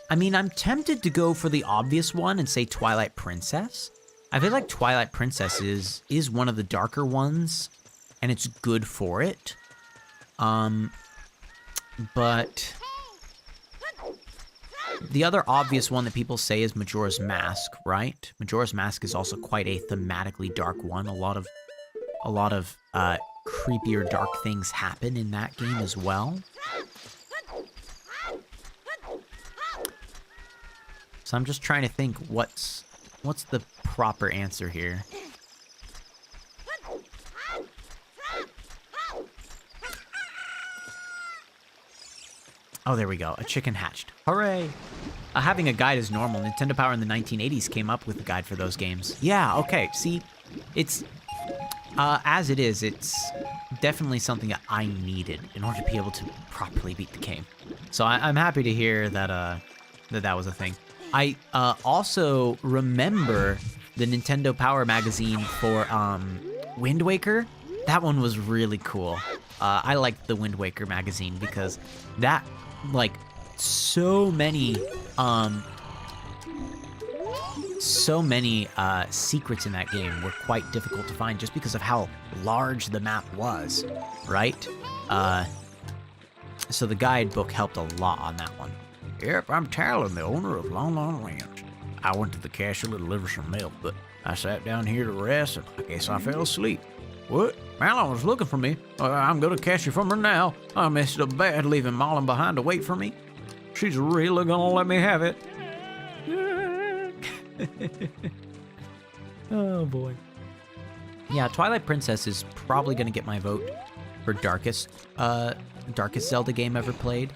I mean, I'm tempted to go for the obvious one and say Twilight Princess. I feel like Twilight Princess is one of the darker ones, and it's good for it. But the other obvious one that people say is Majora's Mask, right? Majora's Mask is also quite a thematically dark one. A lot of creepier dark things happen in that game as well. So I'm just trying to think what's the proper answer here. Oh, there we go. A chicken hatched. Hooray! Having a guide is normal. Nintendo Power in the 1980s came up with a guide for those games. Yeah, okay. See, it's... as it is, it's definitely something that I needed in order to be able to properly beat the game. So I'm happy to hear that that was a thing. I also remember the Nintendo Power magazine for Wind Waker. That one was really cool. I liked the Wind Waker magazine because that, like, so many so many secrets in that game were quite difficult to find just because of how large the map was, right? So the guidebook helped a lot on that one. Yep, I'm Talon, the owner of Long Long Ranch. I went to the castle to deliver some milk, but I sat down here to rest, and I guess I fell asleep. What? Malon was looking for me. I'm gonna catch you from her now. I messed up bad leaving Malin behind to wait for me. She's really gonna let me have it. Oh boy. Yeah, Twilight Princess is probably gonna get my vote for darkest Zelda game ever played.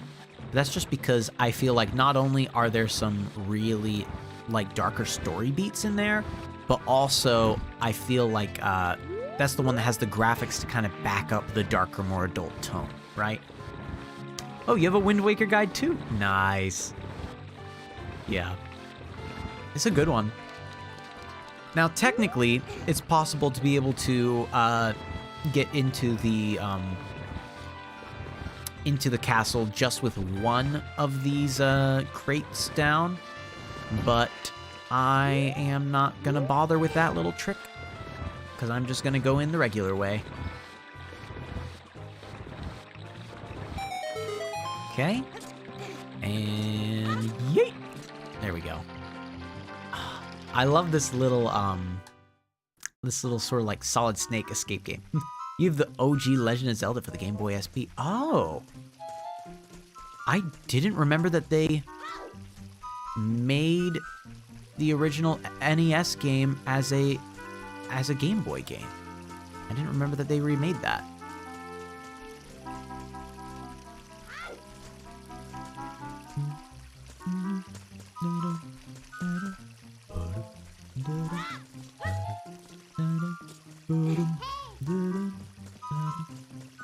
That's just because I feel like not only are there some really like darker story beats in there, but also I feel like that's the one that has the graphics to kind of back up the darker, more adult tone, right? Oh, you have a Wind Waker guide too? Nice. Yeah. It's a good one. Now, technically, it's possible to be able to get into the castle just with one of these crates down, but I am not gonna bother with that little trick because I'm just gonna go in the regular way. Okay, and yeet! There we go. I love this little sort of like Solid Snake escape game. You have the OG Legend of Zelda for the Game Boy SP. Oh, I didn't remember that they made the original NES game as a Game Boy game. I didn't remember that they remade that.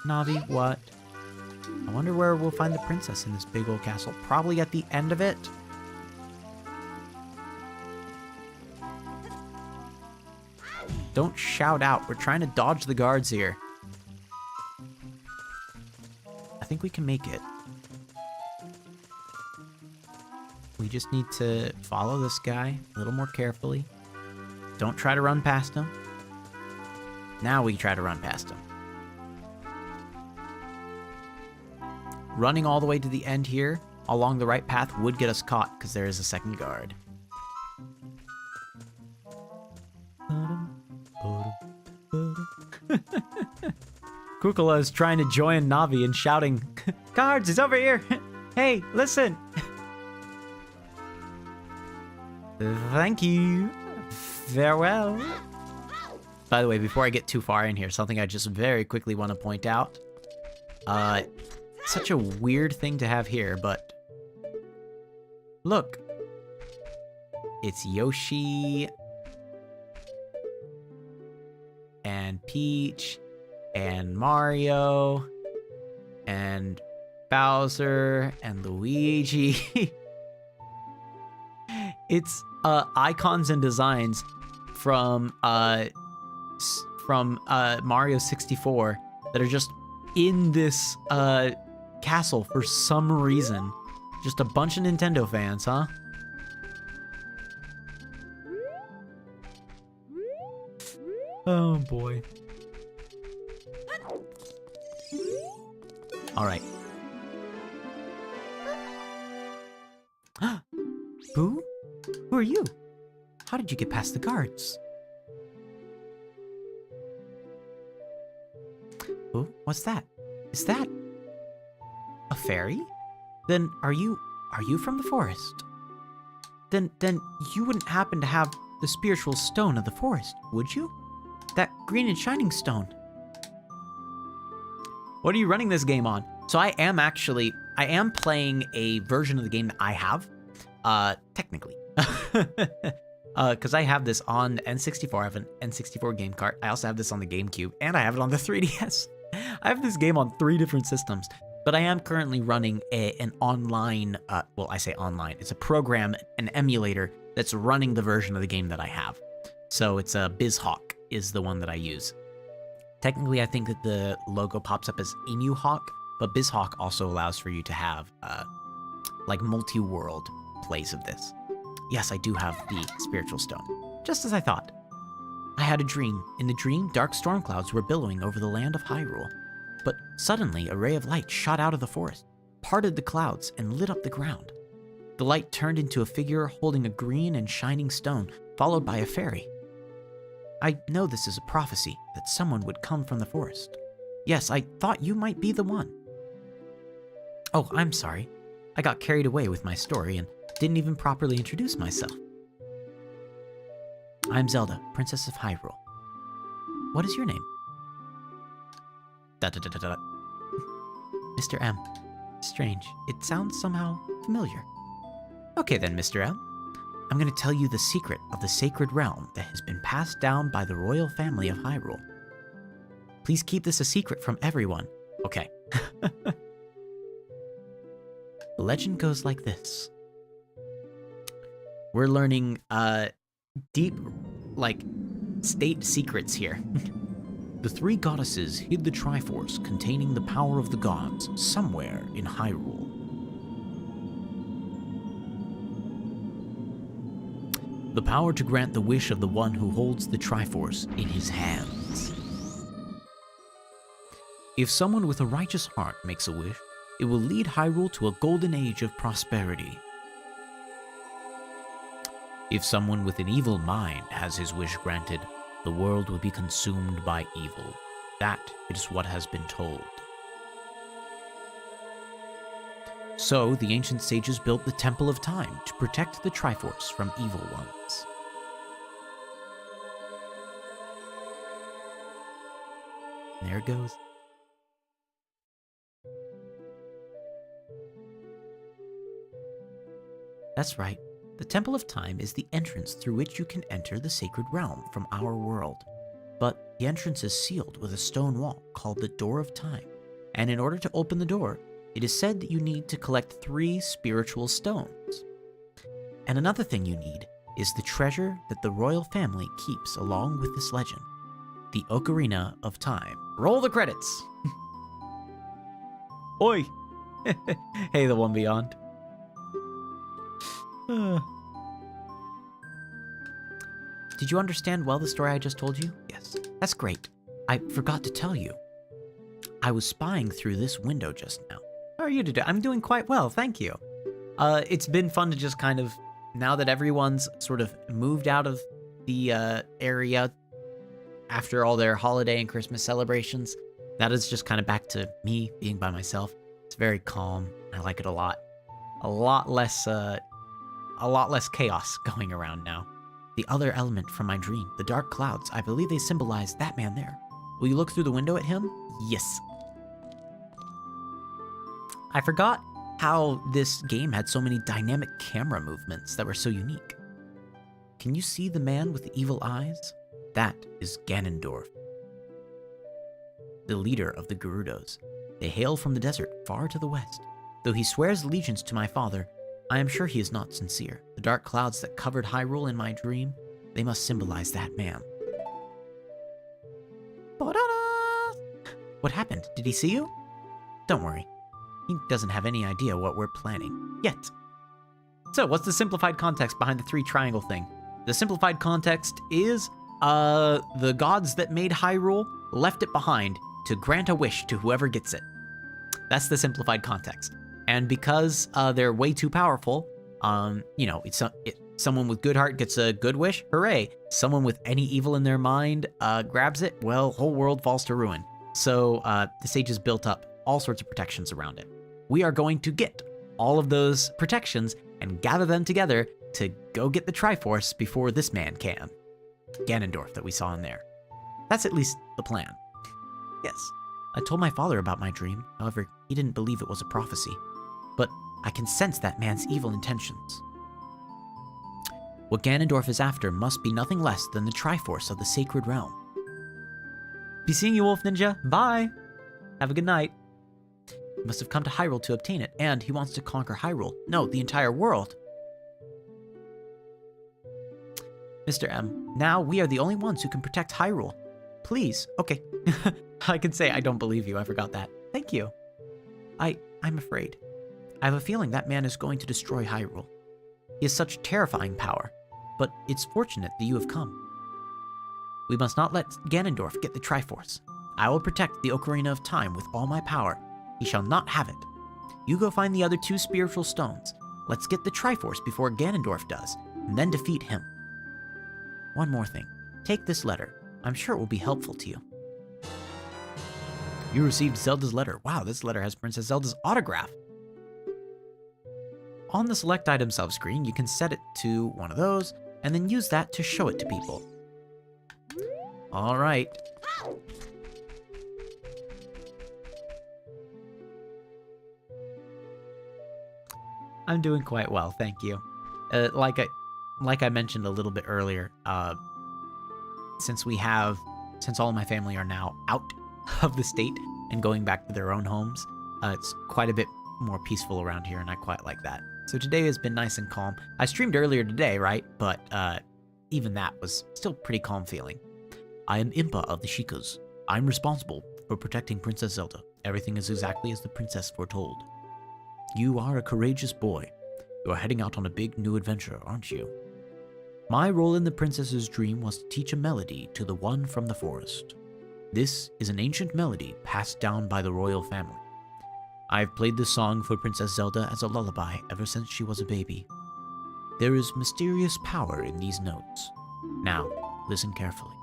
Navi, what? I wonder where we'll find the princess in this big old castle. Probably at the end of it. Don't shout out. We're trying to dodge the guards here. I think we can make it. We just need to follow this guy a little more carefully. Don't try to run past him. Now we try to run past him. Running all the way to the end here along the right path would get us caught because there is a second guard. Kukula is trying to join Navi and shouting, "Guards, he's over here! Hey, listen!" Thank you. Farewell. By the way, before I get too far in here, something I just very quickly want to point out. Such a weird thing to have here, but look. It's Yoshi and Peach and Mario and Bowser and Luigi. It's icons and designs from Mario 64 that are just in this castle for some reason. Just a bunch of Nintendo fans, huh? Oh boy. All right. Who? Who are you? How did you get past the guards? Oh, what's that? Is that a fairy? Then are you from the forest? Then you wouldn't happen to have the spiritual stone of the forest, would you? That green and shining stone. What are you running this game on? So I am playing a version of the game that I have, technically. Because I have this on N64, I have an N64 game cart. I also have this on the Gamecube, and I have it on the 3DS. I have this game on 3 different systems, but I am currently running an online, well, I say online, it's a program, an emulator that's running the version of the game that I have. So it's a BizHawk is the one that I use. Technically, I think that the logo pops up as Emu Hawk, but BizHawk also allows for you to have like multi-world plays of this. Yes, I do have the spiritual stone. Just as I thought. I had a dream. In the dream, dark storm clouds were billowing over the land of Hyrule. But suddenly, a ray of light shot out of the forest, parted the clouds, and lit up the ground. The light turned into a figure holding a green and shining stone, followed by a fairy. I know this is a prophecy, that someone would come from the forest. Yes, I thought you might be the one. Oh, I'm sorry. I got carried away with my story and didn't even properly introduce myself. I'm Zelda, Princess of Hyrule. What is your name? Mr. M. Strange. It sounds somehow familiar. Okay then, Mr. M. I'm going to tell you the secret of the sacred realm that has been passed down by the royal family of Hyrule. Please keep this a secret from everyone. Okay. The legend goes like this. We're learning deep, state secrets here. The three goddesses hid the Triforce containing the power of the gods somewhere in Hyrule. The power to grant the wish of the one who holds the Triforce in his hands. If someone with a righteous heart makes a wish, it will lead Hyrule to a golden age of prosperity. If someone with an evil mind has his wish granted, the world will be consumed by evil. That is what has been told. So, the ancient sages built the Temple of Time to protect the Triforce from evil ones. There it goes. That's right. The Temple of Time is the entrance through which you can enter the sacred realm from our world. But the entrance is sealed with a stone wall called the Door of Time. And in order to open the door, it is said that you need to collect 3 spiritual stones. And another thing you need is the treasure that the royal family keeps along with this legend. The Ocarina of Time. Roll the credits! Oi! Hey, the one beyond. Did you understand well the story I just told you? Yes. That's great. I forgot to tell you. I was spying through this window just now. How are you today? I'm doing quite well, thank you. It's been fun to just kind of, now that everyone's sort of moved out of the area after all their holiday and Christmas celebrations, that is just kind of back to me being by myself. It's very calm. I like it a lot. A lot less chaos going around now. The other element from my dream, the dark clouds, I believe they symbolize that man there. Will you look through the window at him? Yes. I forgot how this game had so many dynamic camera movements that were so unique. Can you see the man with the evil eyes? That is Ganondorf, the leader of the Gerudos. They hail from the desert far to the west. Though he swears allegiance to my father, I am sure he is not sincere. The dark clouds that covered Hyrule in my dream, they must symbolize that man. What happened? Did he see you? Don't worry. He doesn't have any idea what we're planning. Yet. So, what's the simplified context behind the 3 triangle thing? The simplified context is, the gods that made Hyrule left it behind to grant a wish to whoever gets it. That's the simplified context. And because they're way too powerful, someone with good heart gets a good wish, hooray. Someone with any evil in their mind grabs it, well, whole world falls to ruin. So the sages built up all sorts of protections around it. We are going to get all of those protections and gather them together to go get the Triforce before this man can. Ganondorf that we saw in there. That's at least the plan. Yes. I told my father about my dream, however, he didn't believe it was a prophecy. But I can sense that man's evil intentions. What Ganondorf is after must be nothing less than the Triforce of the Sacred Realm. Be seeing you, Wolf Ninja. Bye! Have a good night. He must have come to Hyrule to obtain it, and he wants to conquer Hyrule. No, the entire world. Mr. M, now we are the only ones who can protect Hyrule. Please. Okay. I can say I don't believe you. I forgot that. Thank you. I'm afraid. I have a feeling that man is going to destroy Hyrule. He has such terrifying power, but it's fortunate that you have come. We must not let Ganondorf get the Triforce. I will protect the Ocarina of Time with all my power. He shall not have it. You go find the other 2 spiritual stones. Let's get the Triforce before Ganondorf does, and then defeat him. One more thing. Take this letter. I'm sure it will be helpful to you. You received Zelda's letter. Wow, this letter has Princess Zelda's autograph. On the Select Item subscreen, you can set it to one of those, and then use that to show it to people. All right. I'm doing quite well, thank you. Like I mentioned a little bit earlier, since all of my family are now out of the state and going back to their own homes, it's quite a bit more peaceful around here, and I quite like that. So today has been nice and calm. I streamed earlier today, right? But even that was still pretty calm feeling. I am Impa of the Sheikahs. I'm responsible for protecting Princess Zelda. Everything is exactly as the princess foretold. You are a courageous boy. You are heading out on a big new adventure, aren't you? My role in the princess's dream was to teach a melody to the one from the forest. This is an ancient melody passed down by the royal family. I've played this song for Princess Zelda as a lullaby ever since she was a baby. There is mysterious power in these notes. Now, listen carefully.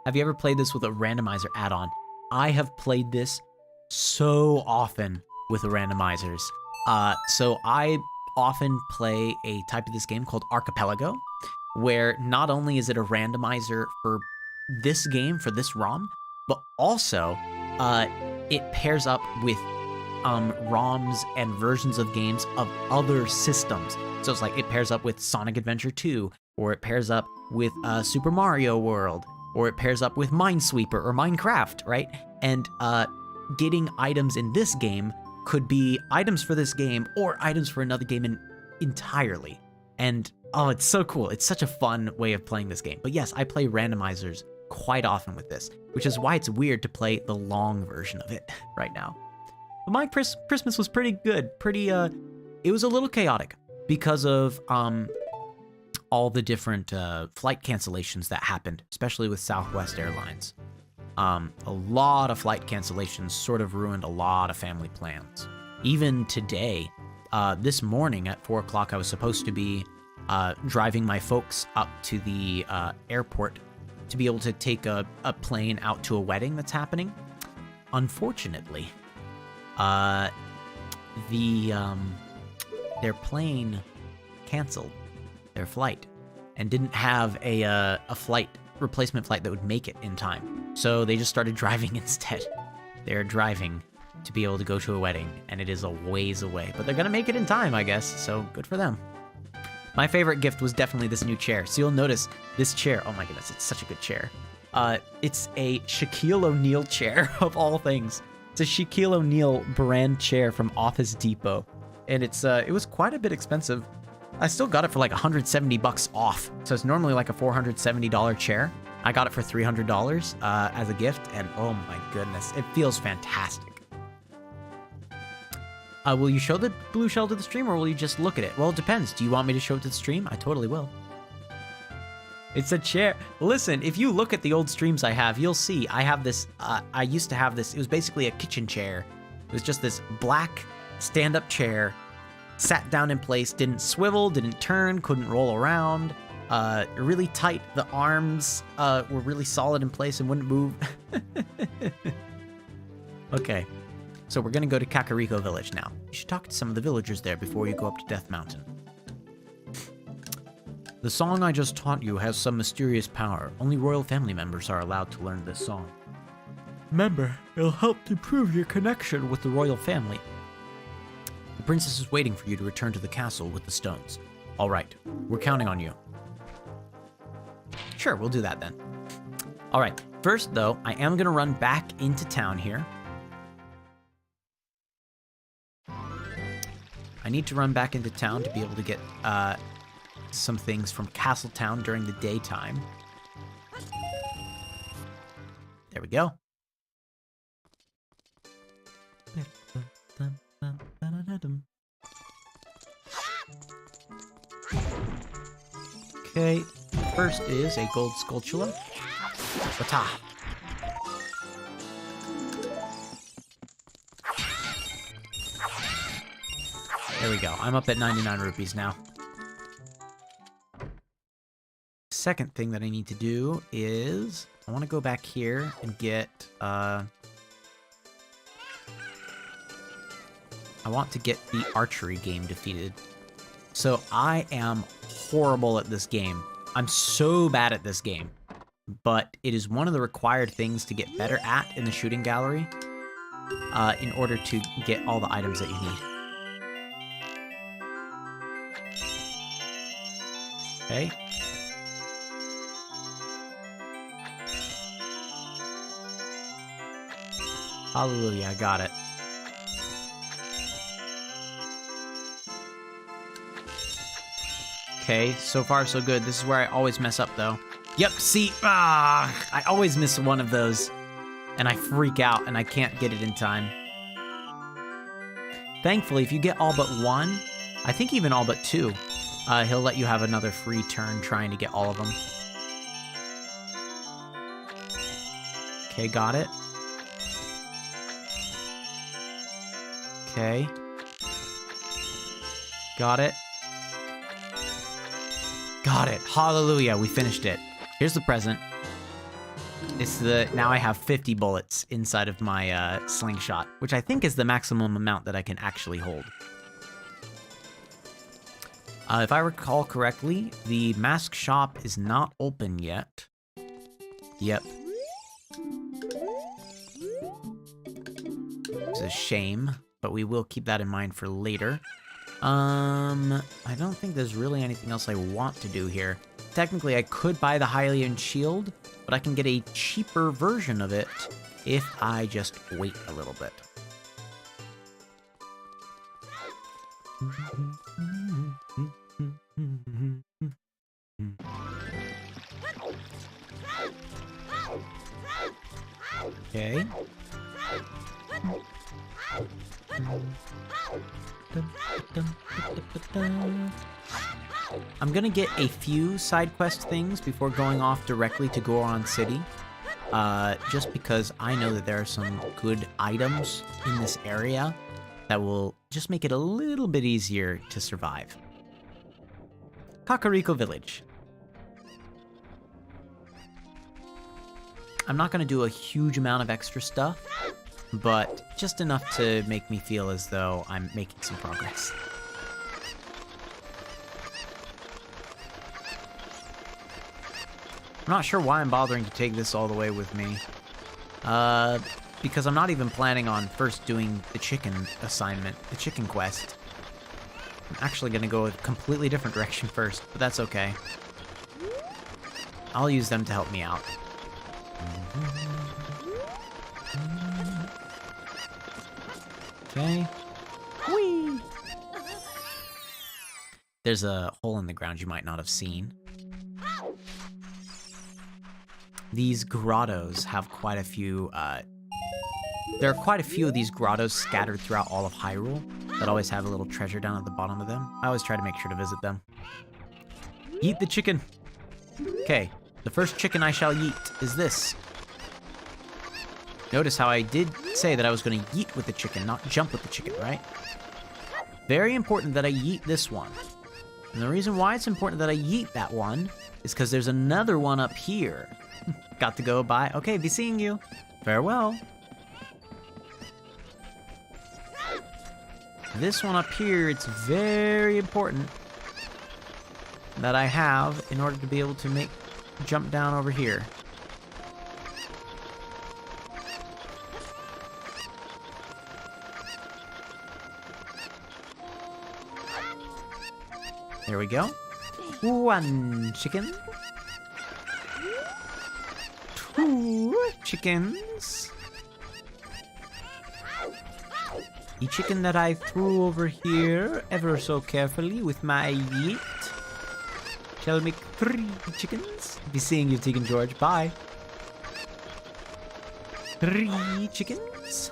Have you ever played this with a randomizer add-on? I have played this so often with the randomizers. So I often play a type of this game called Archipelago, where not only is it a randomizer for this game, for this ROM, but also it pairs up with ROMs and versions of games of other systems. So it's like it pairs up with Sonic Adventure 2, or it pairs up with Super Mario World, or it pairs up with Minesweeper or Minecraft, right? And getting items in this game could be items for this game or items for another game entirely. And oh, it's so cool. It's such a fun way of playing this game. But yes, I play randomizers quite often with this, which is why it's weird to play the long version of it right now. But my Christmas was pretty good. It was a little chaotic because of all the different flight cancellations that happened, especially with Southwest Airlines. A lot of flight cancellations sort of ruined a lot of family plans. Even today, this morning at 4 o'clock, I was supposed to be driving my folks up to the airport to be able to take a plane out to a wedding that's happening. Unfortunately, their plane canceled their flight and didn't have a replacement flight that would make it in time. So they just started driving instead. They're driving to be able to go to a wedding, and it is a ways away, but they're gonna make it in time, I guess, so good for them. My favorite gift was definitely this new chair. So you'll notice this chair, oh my goodness, it's such a good chair. It's a Shaquille O'Neal chair of all things. It's a Shaquille O'Neal brand chair from Office Depot, and it was quite a bit expensive. I still got it for like $170 off. So it's normally like a $470 chair. I got it for $300 as a gift, and oh my goodness, it feels fantastic. Will you show the blue shell to the stream, or will you just look at it? Well, it depends. Do you want me to show it to the stream? I totally will. It's a chair. Listen, if you look at the old streams I have, you'll see I have this, I used to have this, it was basically a kitchen chair. It was just this black stand-up chair, sat down in place, didn't swivel, didn't turn, couldn't roll around, really tight. The arms were really solid in place and wouldn't move. Okay, so we're gonna go to Kakariko Village now. You should talk to some of the villagers there before you go up to Death Mountain. The song I just taught you has some mysterious power. Only royal family members are allowed to learn this song. Remember, it'll help to prove your connection with the royal family. The princess is waiting for you to return to the castle with the stones. All right, we're counting on you. Sure, we'll do that then. All right, first though, I am gonna run back into town here. I need to run back into town to be able to get some things from Castletown during the daytime. There we go. Okay, first is a gold Skulltula. Wata. There we go. I'm up at 99 rupees now. Second thing that I need to do is I want to go back here and get I want to get the archery game defeated. So I am horrible at this game. I'm so bad at this game. But it is one of the required things to get better at in the shooting gallery in order to get all the items that you need. Okay. Hallelujah, I got it. Okay, so far so good. This is where I always mess up though. Yep, see, I always miss one of those. And I freak out and I can't get it in time. Thankfully, if you get all but one, I think even all but two, he'll let you have another free turn trying to get all of them. Okay, got it. Okay. Got it. Got it. Hallelujah, we finished it. Here's the present. Now I have 50 bullets inside of my slingshot, which I think is the maximum amount that I can actually hold. If I recall correctly, the mask shop is not open yet. Yep. It's a shame, but we will keep that in mind for later. I don't think there's really anything else I want to do here. Technically, I could buy the Hylian shield, but I can get a cheaper version of it if I just wait a little bit. Okay. I'm gonna get a few side quest things before going off directly to Goron City, just because I know that there are some good items in this area that will just make it a little bit easier to survive. Kakariko Village. I'm not gonna do a huge amount of extra stuff, but just enough to make me feel as though I'm making some progress. I'm not sure why I'm bothering to take this all the way with me. Because I'm not even planning on first doing the chicken assignment, the chicken quest. I'm actually gonna go a completely different direction first, but that's okay. I'll use them to help me out. Okay. Whee! There's a hole in the ground you might not have seen. These grottos have quite a few, there are quite a few of these grottos scattered throughout all of Hyrule that always have a little treasure down at the bottom of them. I always try to make sure to visit them. Yeet the chicken. Okay, the first chicken I shall yeet is this. Notice how I did say that I was going to yeet with the chicken, not jump with the chicken, right? Very important that I yeet this one. And the reason why it's important that I yeet that one is because there's another one up here. Got to go by. Okay, be seeing you. Farewell. This one up here, it's very important that I have in order to be able to jump down over here. There we go. One chicken. Two chickens. The chicken that I threw over here ever so carefully with my yeet shall make 3 chickens. Be seeing you, Tegan George. Bye. 3 chickens.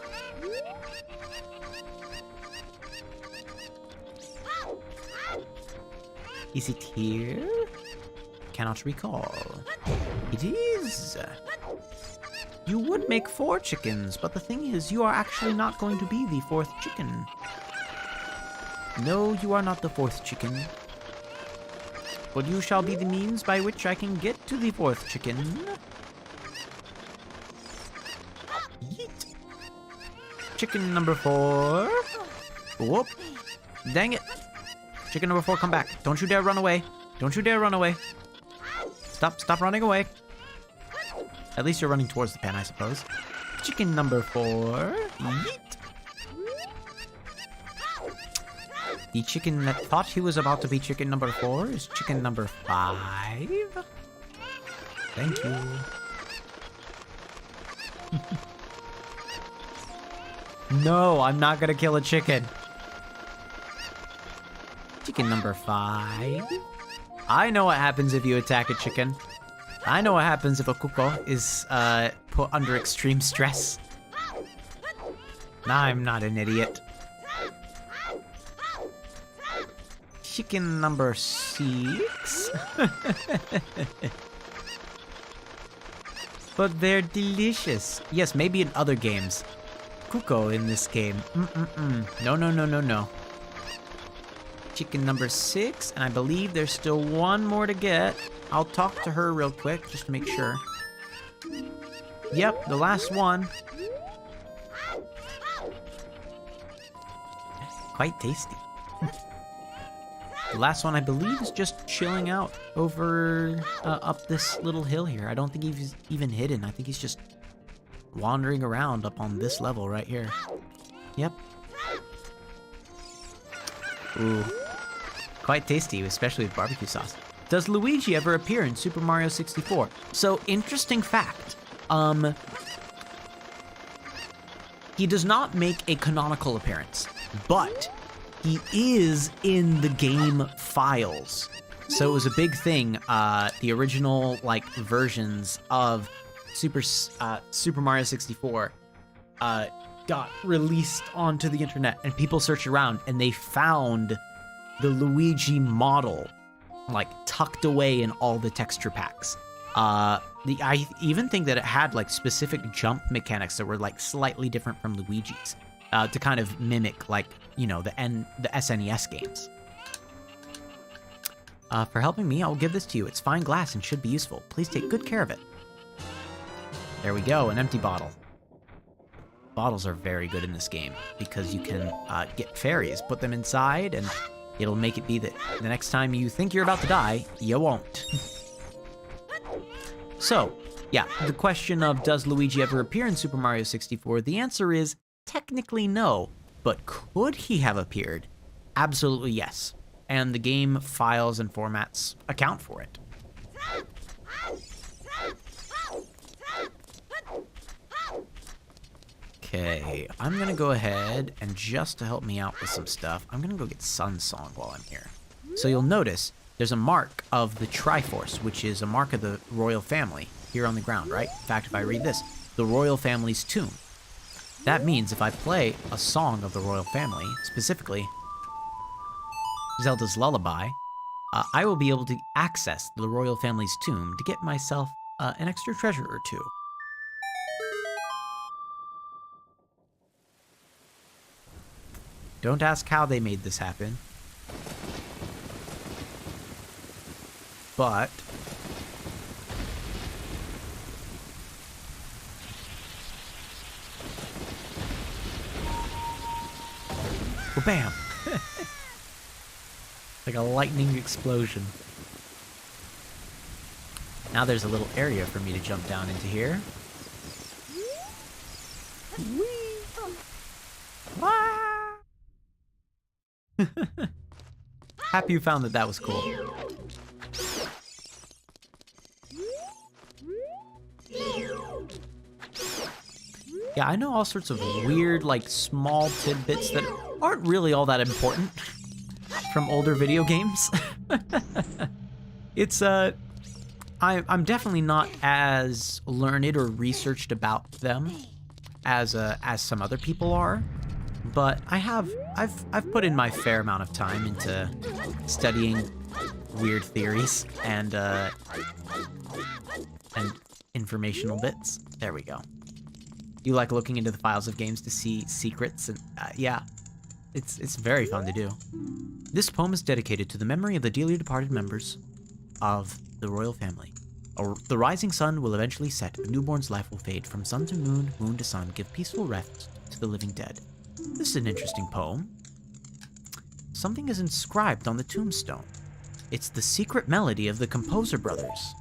Is it here? Cannot recall. It is. You would make 4 chickens, but the thing is, you are actually not going to be the 4th chicken. No, you are not the 4th chicken. But you shall be the means by which I can get to the 4th chicken. Yeet. Chicken number 4. Whoop. Dang it. Chicken number 4, come back. Don't you dare run away. Don't you dare run away. Stop running away. At least you're running towards the pen, I suppose. Chicken number 4. Yeet. The chicken that thought he was about to be chicken number 4 is chicken number 5. Thank you. No, I'm not gonna kill a chicken. Chicken number 5. I know what happens if you attack a chicken. I know what happens if a cuckoo is put under extreme stress. I'm not an idiot. Chicken number 6. But they're delicious. Yes, maybe in other games. Cuckoo in this game. No. Chicken number 6, and I believe there's still one more to get. I'll talk to her real quick just to make sure. Yep, the last one. Quite tasty. The last one, I believe, is just chilling out over up this little hill here. I don't think he's even hidden. I think he's just wandering around up on this level right here. Yep. Ooh. Quite tasty, especially with barbecue sauce. Does Luigi ever appear in Super Mario 64? So, interesting fact. He does not make a canonical appearance, but he is in the game files. So it was a big thing. The original versions of Super Mario 64 got released onto the internet, and people searched around and they found the Luigi model tucked away in all the texture packs. I even think that it had specific jump mechanics that were slightly different from Luigi's, to kind of mimic the SNES games. For helping me, I'll give this to you. It's fine glass and should be useful. Please take good care of it. There we go, an empty bottle. Bottles are very good in this game because you can get fairies, put them inside, and it'll make it be that the next time you think you're about to die, you won't. So, yeah, the question of does Luigi ever appear in Super Mario 64? The answer is technically no, but could he have appeared? Absolutely yes. And the game files and formats account for it. Okay, I'm gonna go ahead and just to help me out with some stuff, I'm gonna go get Sun Song while I'm here. So you'll notice there's a mark of the Triforce, which is a mark of the royal family here on the ground, right? In fact, if I read this, the royal family's tomb. That means if I play a song of the royal family, specifically Zelda's Lullaby, I will be able to access the royal family's tomb to get myself an extra treasure or two. Don't ask how they made this happen. But well, bam! Like a lightning explosion. Now there's a little area for me to jump down into here. Whee! Happy you found that was cool. Yeah, I know all sorts of weird, small tidbits that aren't really all that important from older video games. It's, I'm definitely not as learned or researched about them as some other people are, but I've put in my fair amount of time into studying weird theories and informational bits. There we go. You like looking into the files of games to see secrets, and yeah, it's very fun to do. This poem is dedicated to the memory of the dearly departed members of the royal family. The rising sun will eventually set, a newborn's life will fade. From sun to moon, moon to sun, give peaceful rest to the living dead. This is an interesting poem. Something is inscribed on the tombstone. It's the secret melody of the Composer Brothers.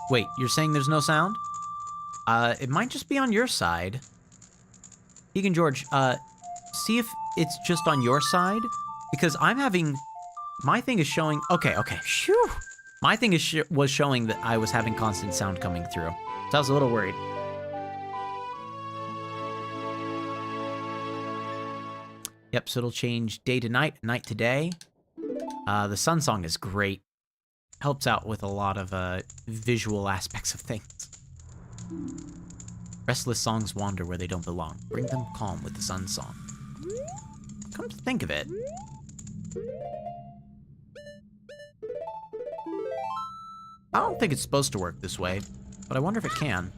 Wait, you're saying there's no sound? It might just be on your side. Egan George, see if it's just on your side, because I'm having, my thing is showing, okay, shoo. My thing is was showing that I was having constant sound coming through, so I was a little worried. Yep, so it'll change day to night, night to day. The sun song is great. Helps out with a lot of visual aspects of things. Restless songs wander where they don't belong. Bring them calm with the sun song. Come to think of it, I don't think it's supposed to work this way, but I wonder if it can.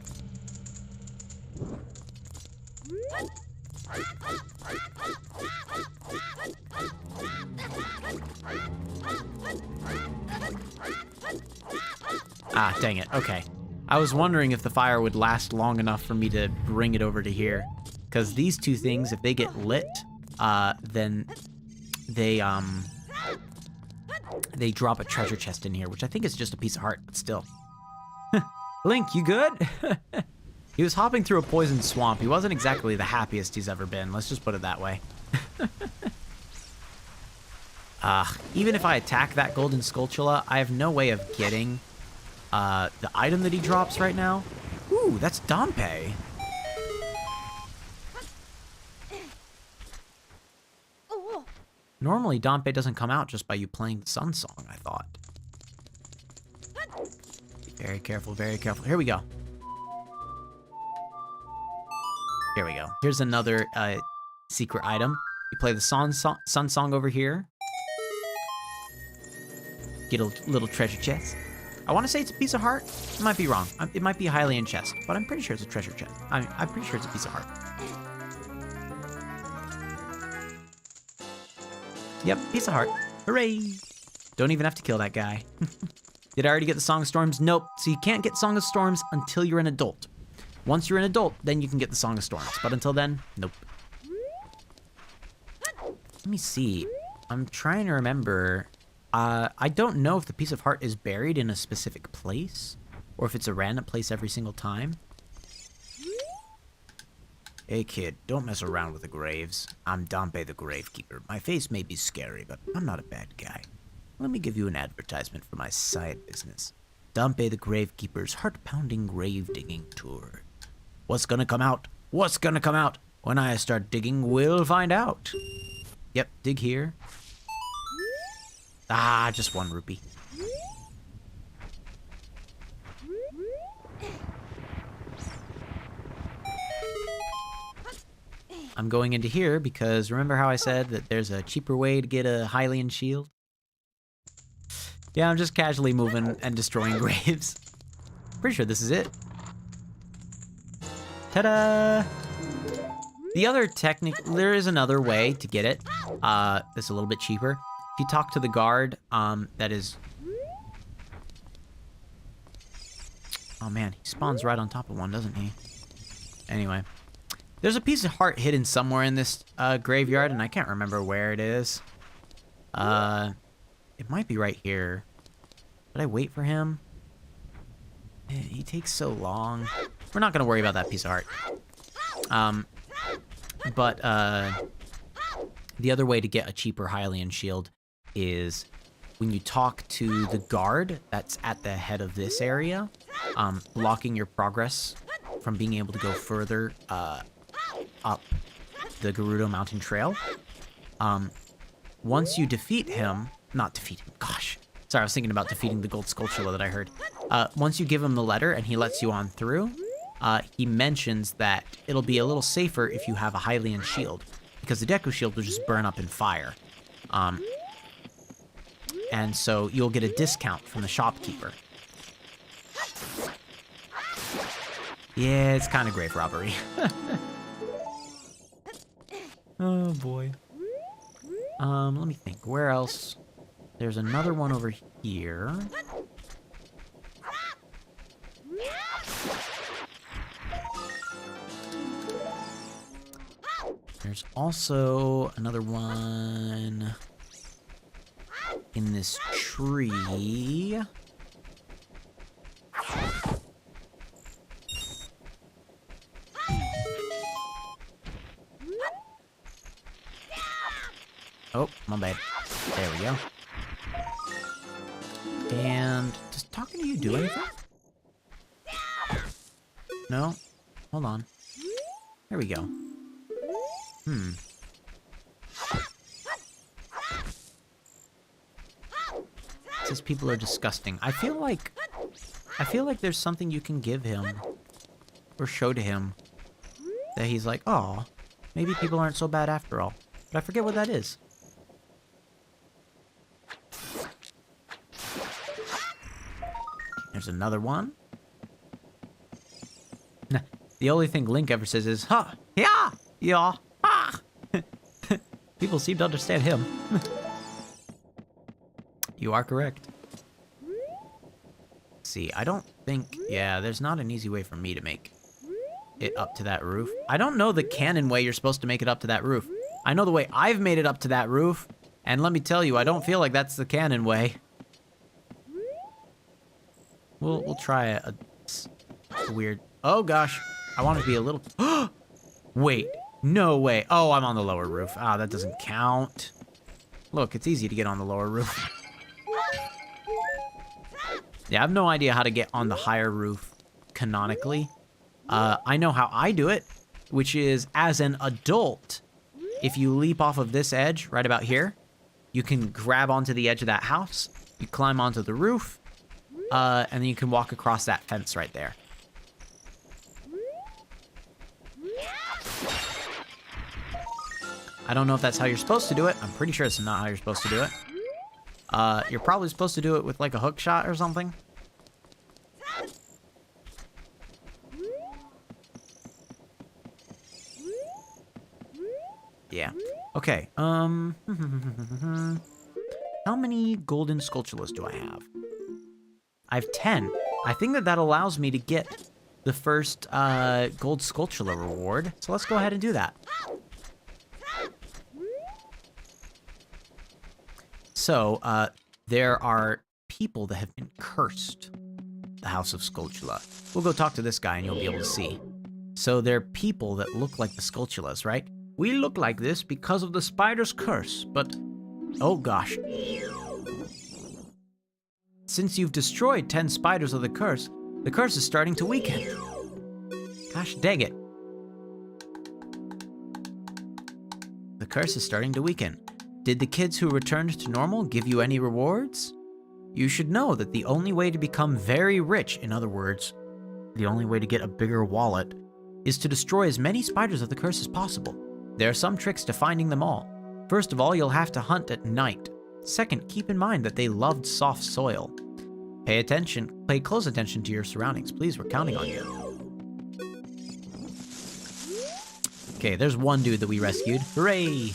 Ah, dang it. Okay. I was wondering if the fire would last long enough for me to bring it over to here. Because these two things, if they get lit, then they drop a treasure chest in here, which I think is just a piece of heart, but still. Link, you good? He was hopping through a poison swamp. He wasn't exactly the happiest he's ever been. Let's just put it that way. Even if I attack that golden Skulltula, I have no way of getting the item that he drops right now. Ooh, that's Dompe. Normally, Dompe doesn't come out just by you playing the Sun Song, I thought. Be very careful, very careful. Here we go. Here we go. Here's another secret item. You play the Sun Song over here. Get a little treasure chest. I want to say it's a piece of heart. I might be wrong. It might be a Hylian chest, but I'm pretty sure it's a treasure chest. I'm pretty sure it's a piece of heart. Yep, piece of heart. Hooray! Don't even have to kill that guy. Did I already get the Song of Storms? Nope. So you can't get Song of Storms until you're an adult. Once you're an adult, then you can get the Song of Storms. But until then, nope. Let me see. I'm trying to remember. I don't know if the piece of heart is buried in a specific place, or if it's a random place every single time. Hey kid, don't mess around with the graves. I'm Dompe the Gravekeeper. My face may be scary, but I'm not a bad guy. Let me give you an advertisement for my side business. Dompe the Gravekeeper's heart-pounding grave-digging tour. What's gonna come out? What's gonna come out? When I start digging, we'll find out. Yep, dig here. Ah, just 1 rupee. I'm going into here because remember how I said that there's a cheaper way to get a Hylian shield? Yeah, I'm just casually moving and destroying graves. Pretty sure this is it. Ta-da! The other there is another way to get it. That's a little bit cheaper. If you talk to the guard, that is... Oh man, he spawns right on top of one, doesn't he? Anyway. There's a piece of heart hidden somewhere in this graveyard, and I can't remember where it is. It might be right here. Should I wait for him? He takes so long. We're not going to worry about that piece of heart. But the other way to get a cheaper Hylian shield is when you talk to the guard that's at the head of this area, blocking your progress from being able to go further up the Gerudo Mountain Trail. Once you defeat him, not defeat him, gosh. Sorry, I was thinking about defeating the gold Skulltula that I heard. Once you give him the letter and he lets you on through, he mentions that it'll be a little safer if you have a Hylian shield, because the Deku shield will just burn up in fire. And so you'll get a discount from the shopkeeper. Yeah, it's kind of grave robbery. Oh boy. Let me think. Where else? There's another one over here. There's also another one in this tree. Oh, my bad. There we go. And does talking to you do anything? No? Hold on. There we go. It says people are disgusting. I feel like there's something you can give him or show to him that he's like, oh, maybe people aren't so bad after all. But I forget what that is. There's another one. The only thing Link ever says is, ha, yeah, yeah, ha. People seem to understand him. You are correct. See, I don't think, yeah, there's not an easy way for me to make it up to that roof. I don't know the canon way you're supposed to make it up to that roof. I know the way I've made it up to that roof, and let me tell you, I don't feel like that's the canon way. We'll try a weird... Oh, gosh. I want to be a little... Wait. No way. Oh, I'm on the lower roof. Ah, that doesn't count. Look, it's easy to get on the lower roof. Yeah, I have no idea how to get on the higher roof canonically. I know how I do it, which is as an adult, if you leap off of this edge right about here, you can grab onto the edge of that house, you climb onto the roof, and then you can walk across that fence right there. I don't know if that's how you're supposed to do it. I'm pretty sure it's not how you're supposed to do it. You're probably supposed to do it with like a hook shot or something. Yeah. Okay. How many golden Skulltulas do I have? I have 10. I think that allows me to get the first gold Skulltula reward. So let's go ahead and do that. So, there are people that have been cursed. The House of Skulltula. We'll go talk to this guy and you'll be able to see. So there are people that look like the Skulltulas, right? We look like this because of the spider's curse, but... Oh gosh. Since you've destroyed 10 spiders of the curse is starting to weaken. Gosh dang it. The curse is starting to weaken. Did the kids who returned to normal give you any rewards? You should know that the only way to become very rich, in other words, the only way to get a bigger wallet, is to destroy as many spiders of the curse as possible. There are some tricks to finding them all. First of all, you'll have to hunt at night. Second, keep in mind that they loved soft soil. Pay close attention to your surroundings. Please, we're counting on you. Okay, there's one dude that we rescued. Hooray!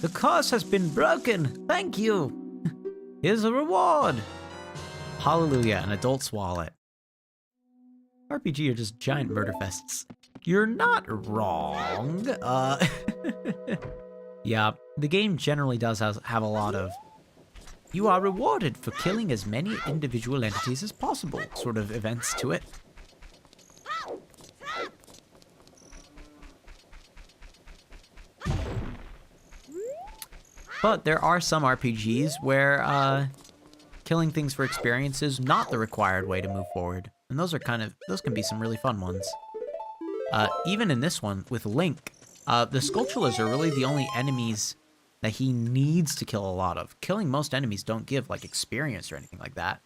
The curse has been broken! Thank you! Here's a reward! Hallelujah, an adult's wallet. RPG are just giant murder fests. You're not wrong. Yeah, the game generally does have a lot of... You are rewarded for killing as many individual entities as possible sort of events to it. But there are some RPGs where killing things for experience is not the required way to move forward. And those can be some really fun ones. Even in this one, with Link, the Skulltulas are really the only enemies that he needs to kill a lot of. Killing most enemies don't give, like, experience or anything like that.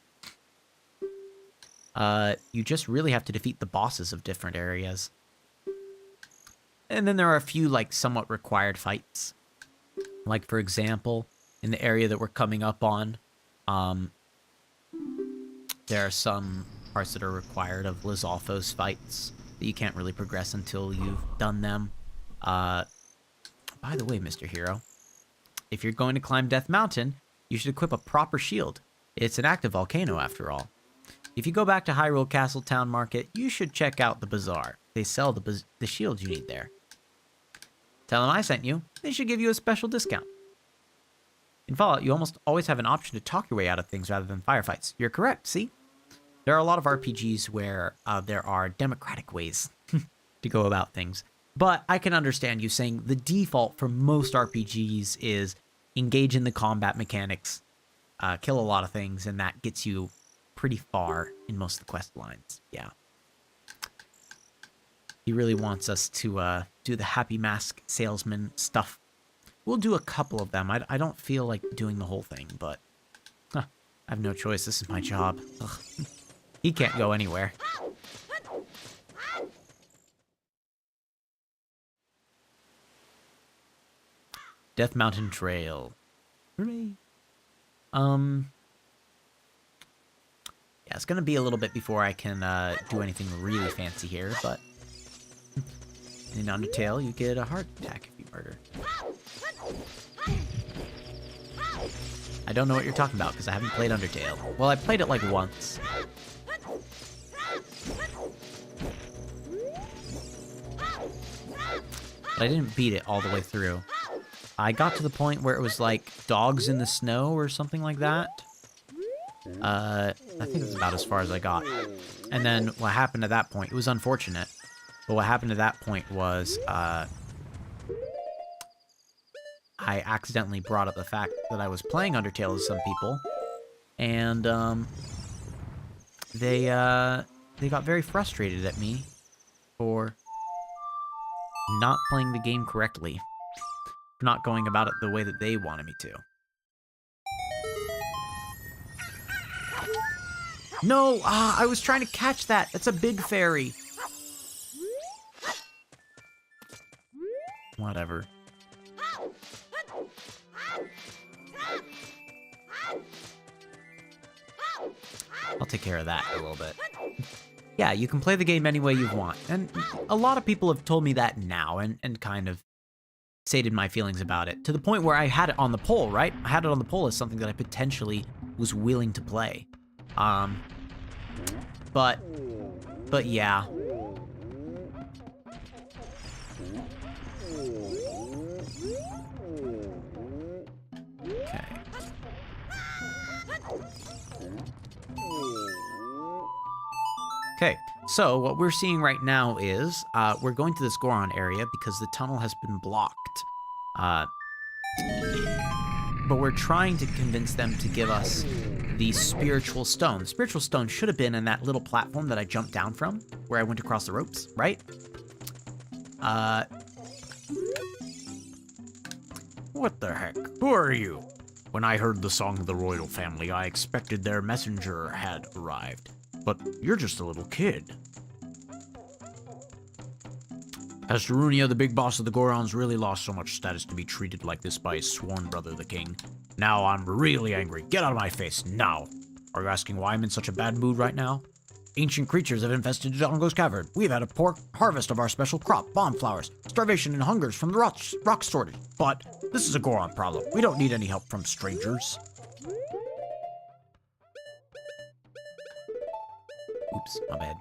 You just really have to defeat the bosses of different areas. And then there are a few, like, somewhat required fights. Like, for example, in the area that we're coming up on, there are some parts that are required of Lizalfo's fights that you can't really progress until you've done them. By the way, Mr. Hero, if you're going to climb Death Mountain, you should equip a proper shield. It's an active volcano, after all. If you go back to Hyrule Castle Town Market, you should check out the bazaar. They sell the shields you need there. Tell them I sent you. They should give you a special discount. In Fallout, you almost always have an option to talk your way out of things rather than firefights. You're correct, see? There are a lot of RPGs where there are democratic ways to go about things. But I can understand you saying the default for most RPGs is engage in the combat mechanics, kill a lot of things, and that gets you pretty far in most of the quest lines. Yeah. He really wants us to do the Happy Mask Salesman stuff. We'll do a couple of them. I don't feel like doing the whole thing, but I have no choice. This is my job. Ugh. He can't go anywhere. Death Mountain Trail. Hooray. Yeah, it's gonna be a little bit before I can do anything really fancy here, but in Undertale, you get a heart attack if you murder. I don't know what you're talking about because I haven't played Undertale. Well, I played it like once. But I didn't beat it all the way through. I got to the point where it was like dogs in the snow or something like that. I think that's about as far as I got. And then what happened at that point, it was unfortunate, but what happened at that point was I accidentally brought up the fact that I was playing Undertale with some people, and they got very frustrated at me for not playing the game correctly, for not going about it the way that they wanted me to. No! I was trying to catch that! That's a big fairy! Whatever. I'll take care of that in a little bit. Yeah, you can play the game any way you want. And a lot of people have told me that now and kind of stated my feelings about it. To the point where I had it on the poll, right? I had it on the poll as something that I potentially was willing to play. But yeah. Okay. Okay, so what we're seeing right now is we're going to this Goron area because the tunnel has been blocked. But we're trying to convince them to give us the spiritual stone. The spiritual stone should have been in that little platform that I jumped down from, where I went across the ropes, right? What the heck? Who are you? When I heard the song of the royal family, I expected their messenger had arrived. But you're just a little kid. Has Darunia, the big boss of the Gorons, really lost so much status to be treated like this by his sworn brother, the king? Now I'm really angry. Get out of my face, now! Are you asking why I'm in such a bad mood right now? Ancient creatures have infested Dodongo's cavern. We've had a poor harvest of our special crop, bomb flowers, starvation and hungers from the rock shortage. But this is a Goron problem. We don't need any help from strangers. Oops, my bad.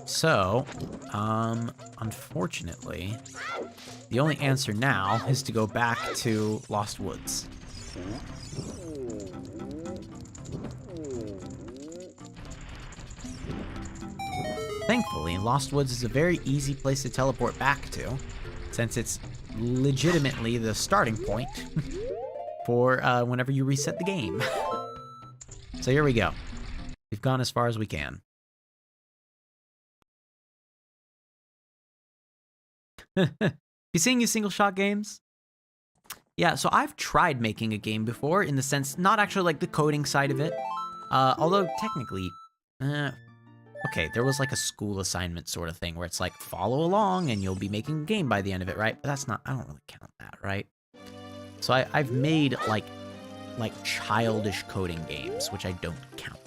So, unfortunately, the only answer now is to go back to Lost Woods. Thankfully, Lost Woods is a very easy place to teleport back to, since it's legitimately the starting point for whenever you reset the game. So here we go. We've gone as far as we can. You seeing you single shot games? Yeah, so I've tried making a game before in the sense, not actually like the coding side of it. Although technically, okay, there was like a school assignment sort of thing where it's like follow along and you'll be making a game by the end of it, right? But that's not, I don't really count that, right? So I've made like childish coding games, which I don't count.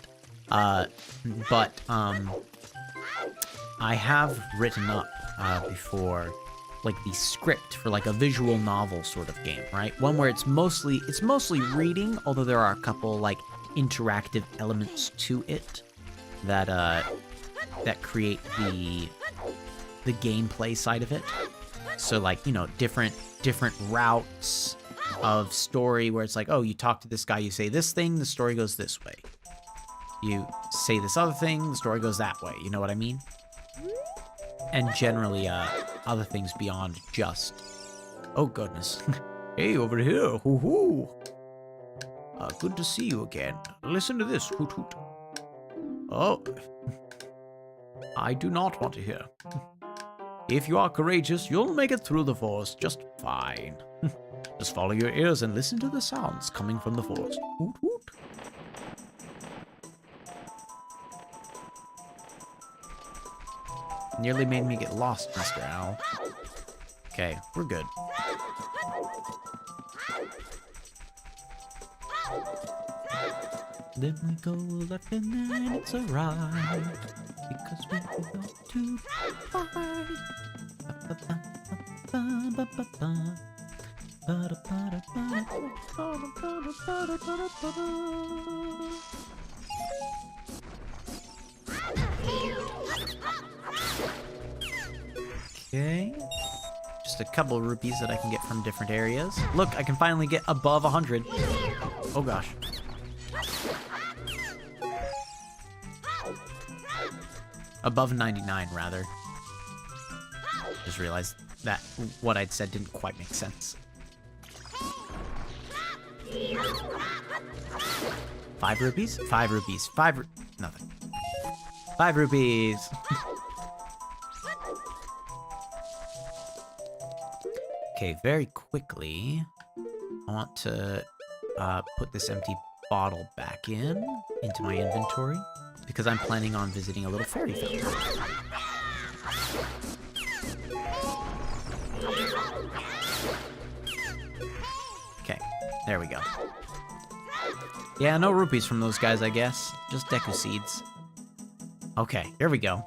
But I have written up before like the script for like a visual novel sort of game, right? One where it's mostly reading, although there are a couple like interactive elements to it that that create the gameplay side of it. So like, you know, different routes of story where it's like, oh, you talk to this guy, you say this thing, the story goes this way. You say this other thing, the story goes that way. You know what I mean? And generally, other things beyond just, oh goodness. Hey, over here, hoo-hoo. Good to see you again. Listen to this, hoot hoot. Oh, I do not want to hear. If you are courageous, you'll make it through the forest just fine. Just follow your ears and listen to the sounds coming from the forest. Hoot hoot. Nearly made me get lost, Mr. Owl. Okay, we're good. Then we go left and then it's a right, because we go to fight. Okay. Just a couple of rupees that I can get from different areas. Look, I can finally get above 100. Oh gosh. Above 99, rather. Just realized that what I'd said didn't quite make sense. 5 rupees? 5 rupees. Nothing. 5 rupees. Okay, very quickly, I want to put this empty bottle back into my inventory, because I'm planning on visiting a little fairy fountain. Okay, there we go. Yeah, no rupees from those guys, I guess. Just Deku seeds. Okay, here we go.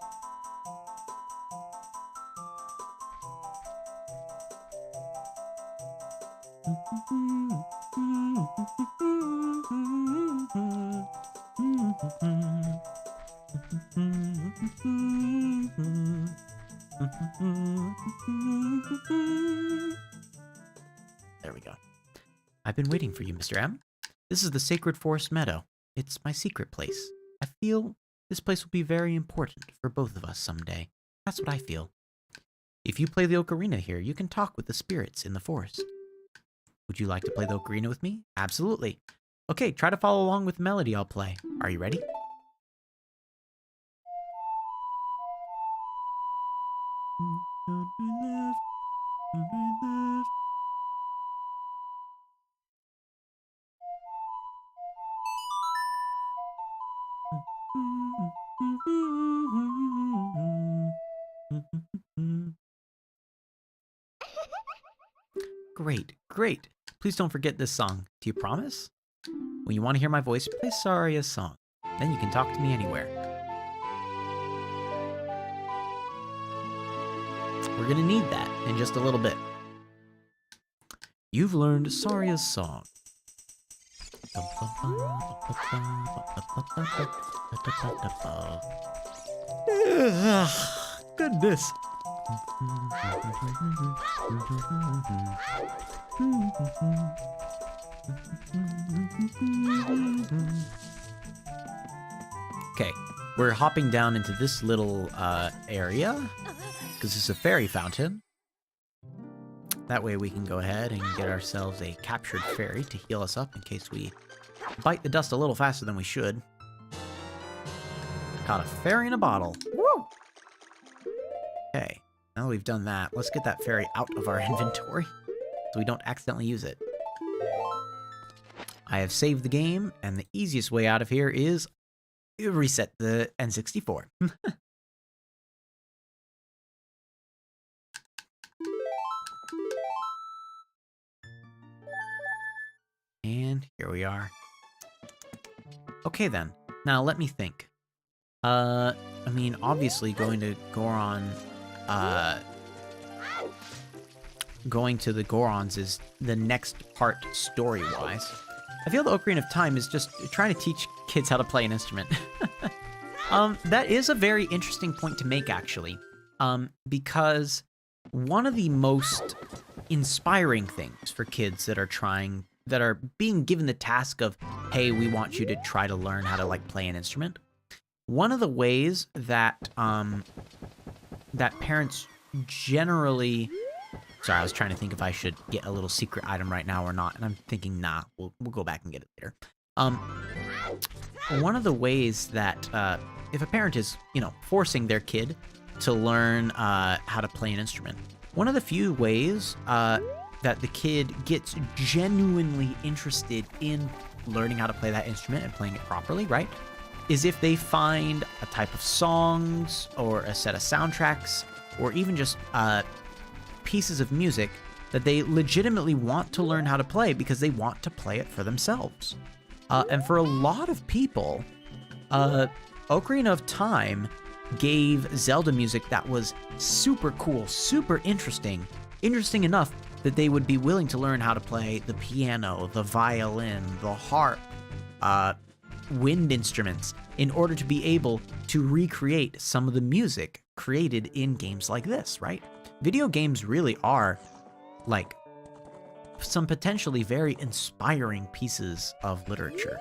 There we go. I've been waiting for you, Mr. M. This is the Sacred Forest Meadow. It's my secret place. I feel this place will be very important for both of us someday. That's what I feel. If you play the ocarina here, you can talk with the spirits in the forest. Would you like to play the ocarina with me? Absolutely. Okay, try to follow along with the melody I'll play. Are you ready? Great, great. Please don't forget this song. Do you promise? When you want to hear my voice, play Saria's song. Then you can talk to me anywhere. We're gonna need that in just a little bit. You've learned Saria's song. Goodness. Okay, we're hopping down into this little area, because this is a fairy fountain. That way we can go ahead and get ourselves a captured fairy to heal us up in case we bite the dust a little faster than we should. Caught a fairy in a bottle. Woo! Okay, now that we've done that, let's get that fairy out of our inventory so we don't accidentally use it. I have saved the game, and the easiest way out of here is reset the N64. And here we are. Okay then, now let me think. I mean, obviously going to Goron, going to the Gorons is the next part story-wise. I feel the Ocarina of Time is just trying to teach kids how to play an instrument. That is a very interesting point to make, actually, because one of the most inspiring things for kids that are being given the task of, hey, we want you to try to learn how to like play an instrument. One of the ways that that parents generally, sorry, I was trying to think if I should get a little secret item right now or not, and I'm thinking, nah, we'll go back and get it later. One of the ways that if a parent is, forcing their kid to learn how to play an instrument, one of the few ways that the kid gets genuinely interested in learning how to play that instrument and playing it properly, right, is if they find a type of songs or a set of soundtracks or even just pieces of music that they legitimately want to learn how to play because they want to play it for themselves. And for a lot of people, Ocarina of Time gave Zelda music that was super cool, super interesting enough that they would be willing to learn how to play the piano, the violin, the harp, wind instruments, in order to be able to recreate some of the music created in games like this, right? Video games really are like some potentially very inspiring pieces of literature.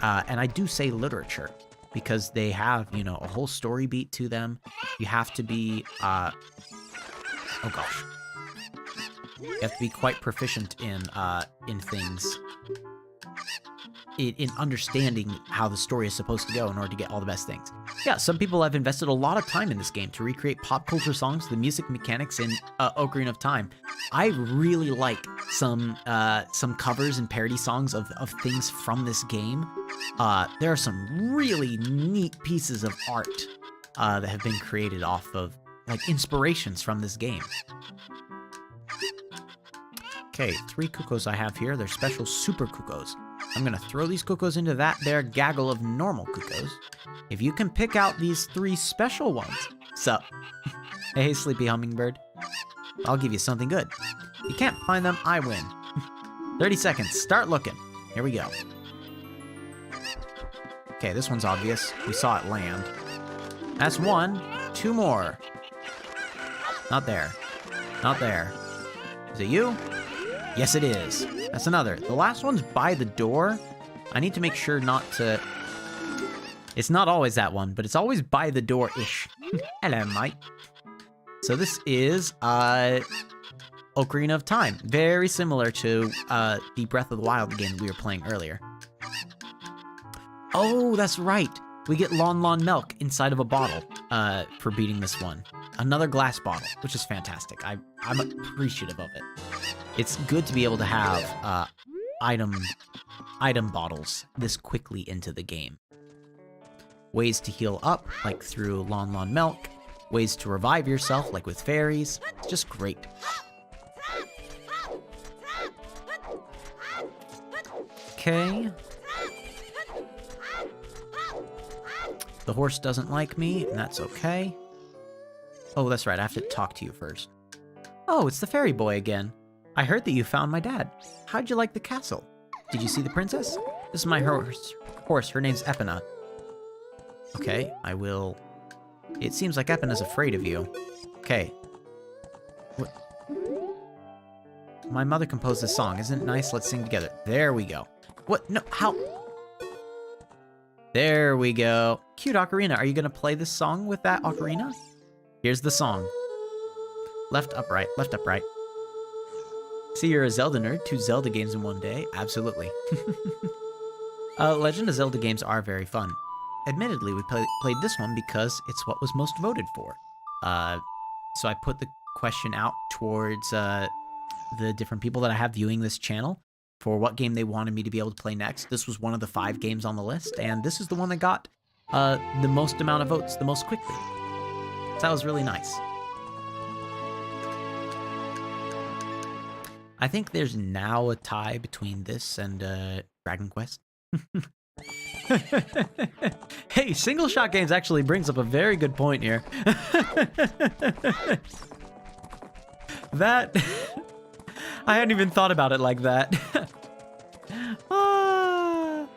And I do say literature because they have, a whole story beat to them. You have to be, oh gosh. You have to be quite proficient in things, in understanding how the story is supposed to go in order to get all the best things. Yeah, some people have invested a lot of time in this game to recreate pop culture songs, the music mechanics in Ocarina of Time. I really like some covers and parody songs of things from this game. There are some really neat pieces of art that have been created off of like inspirations from this game. Okay, 3 Cuckoos I have here. They're special super Cuckoos. I'm gonna throw these Cuckoos into that there gaggle of normal Cuckoos. If you can pick out these 3 special ones, sup? Hey, Sleepy Hummingbird. I'll give you something good. You can't find them, I win. 30 seconds, start looking. Here we go. Okay, this one's obvious. We saw it land. That's 1, 2 more. Not there. Not there. Is it you? Yes, it is. That's another. The last one's by the door. I need to make sure not to... It's not always that one, but it's always by the door-ish. Hello, mate. So this is Ocarina of Time. Very similar to the Breath of the Wild game we were playing earlier. Oh, that's right. We get Lon Lon Milk inside of a bottle for beating this one. Another glass bottle, which is fantastic. I'm appreciative of it. It's good to be able to have item bottles this quickly into the game. Ways to heal up, like through Lon Lon Milk. Ways to revive yourself, like with fairies. It's just great. Okay. The horse doesn't like me, and that's okay. Oh, that's right, I have to talk to you first. Oh, it's the fairy boy again. I heard that you found my dad. How'd you like the castle? Did you see the princess? This is my horse. Her name's Epina. Okay, I will... It seems like Epina's afraid of you. Okay. What? My mother composed this song. Isn't it nice? Let's sing together. There we go. What? No, how? There we go. Cute ocarina. Are you going to play this song with that ocarina? Here's the song. Left, upright, left, upright. See, you're a Zelda nerd. 2 Zelda games in one day. Absolutely. Legend of Zelda games are very fun. Admittedly, we played this one because it's what was most voted for. So I put the question out towards the different people that I have viewing this channel. for what game they wanted me to be able to play next. This was one of the 5 games on the list, and this is the one that got the most amount of votes the most quickly. So that was really nice. I think there's now a tie between this and Dragon Quest. Hey, single shot games actually brings up a very good point here. That I hadn't even thought about it like that. Ah.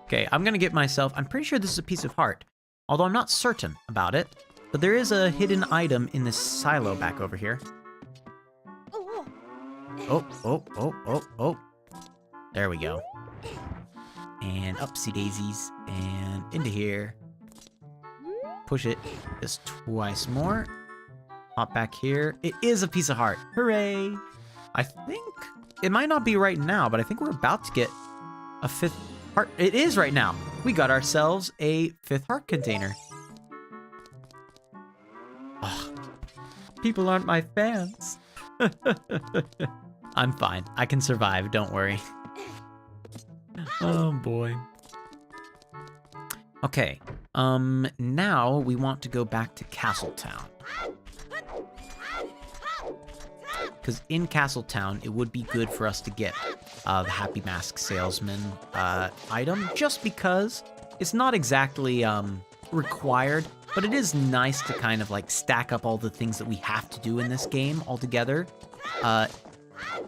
Okay, I'm gonna get myself... I'm pretty sure this is a piece of heart, although I'm not certain about it. But there is a hidden item in this silo back over here. Oh. There we go. And upsy daisies. And into here. Push it just twice more. Hop back here. It is a piece of heart. Hooray! I think... It might not be right now, but I think we're about to get a 5th heart. It is right now. We got ourselves a 5th heart container. Oh, people aren't my fans. I'm fine. I can survive. Don't worry. Oh, boy. Okay. Now we want to go back to Castletown. Because in Castletown, it would be good for us to get the Happy Mask Salesman item, just because it's not exactly required, but it is nice to kind of like stack up all the things that we have to do in this game all together.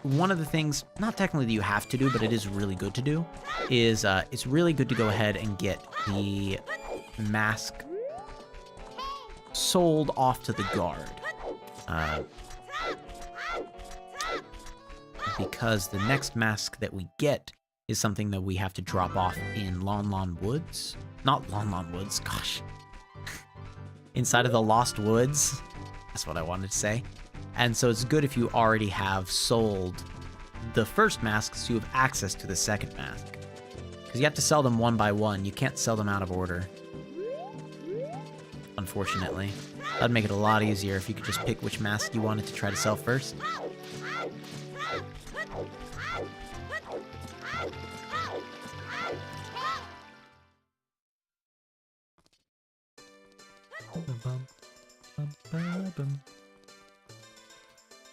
One of the things, not technically that you have to do, but it is really good to do, is it's really good to go ahead and get the mask sold off to the guard. Because the next mask that we get is something that we have to drop off in Lon Lon Woods. Not Lon Lon Woods, gosh. Inside of the Lost Woods. That's what I wanted to say. And so it's good if you already have sold the first mask so you have access to the second mask. Because you have to sell them one by one. You can't sell them out of order. Unfortunately. That'd make it a lot easier if you could just pick which mask you wanted to try to sell first.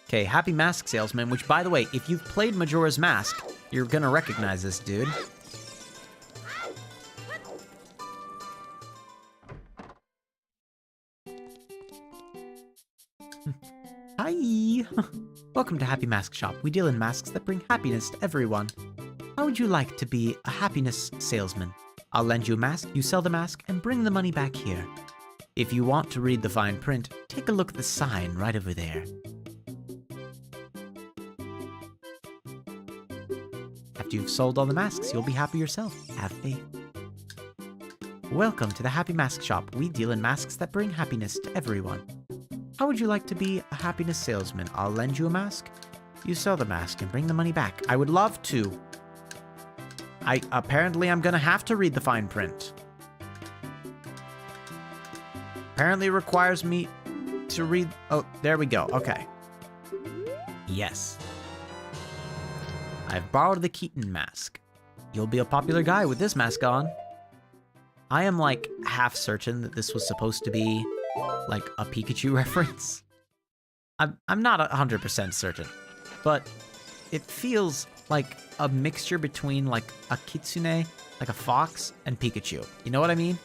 Okay, Happy Mask Salesman, which, by the way, if you've played Majora's Mask, you're gonna recognize this dude. Hi! Welcome to Happy Mask Shop. We deal in masks that bring happiness to everyone. How would you like to be a happiness salesman? I'll lend you a mask, you sell the mask, and bring the money back here. If you want to read the fine print, take a look at the sign right over there. After you've sold all the masks, you'll be happy yourself. Have faith. Welcome to the Happy Mask Shop. We deal in masks that bring happiness to everyone. How would you like to be a happiness salesman? I'll lend you a mask. You sell the mask and bring the money back. I would love to. Apparently I'm gonna have to read the fine print. Apparently it requires me to read... Oh, there we go. Okay. Yes. I've borrowed the Keaton mask. You'll be a popular guy with this mask on. I am, like, half certain that this was supposed to be, like, a Pikachu reference. I'm not 100% certain, but it feels like a mixture between, like, a kitsune, like a fox, and Pikachu. You know what I mean?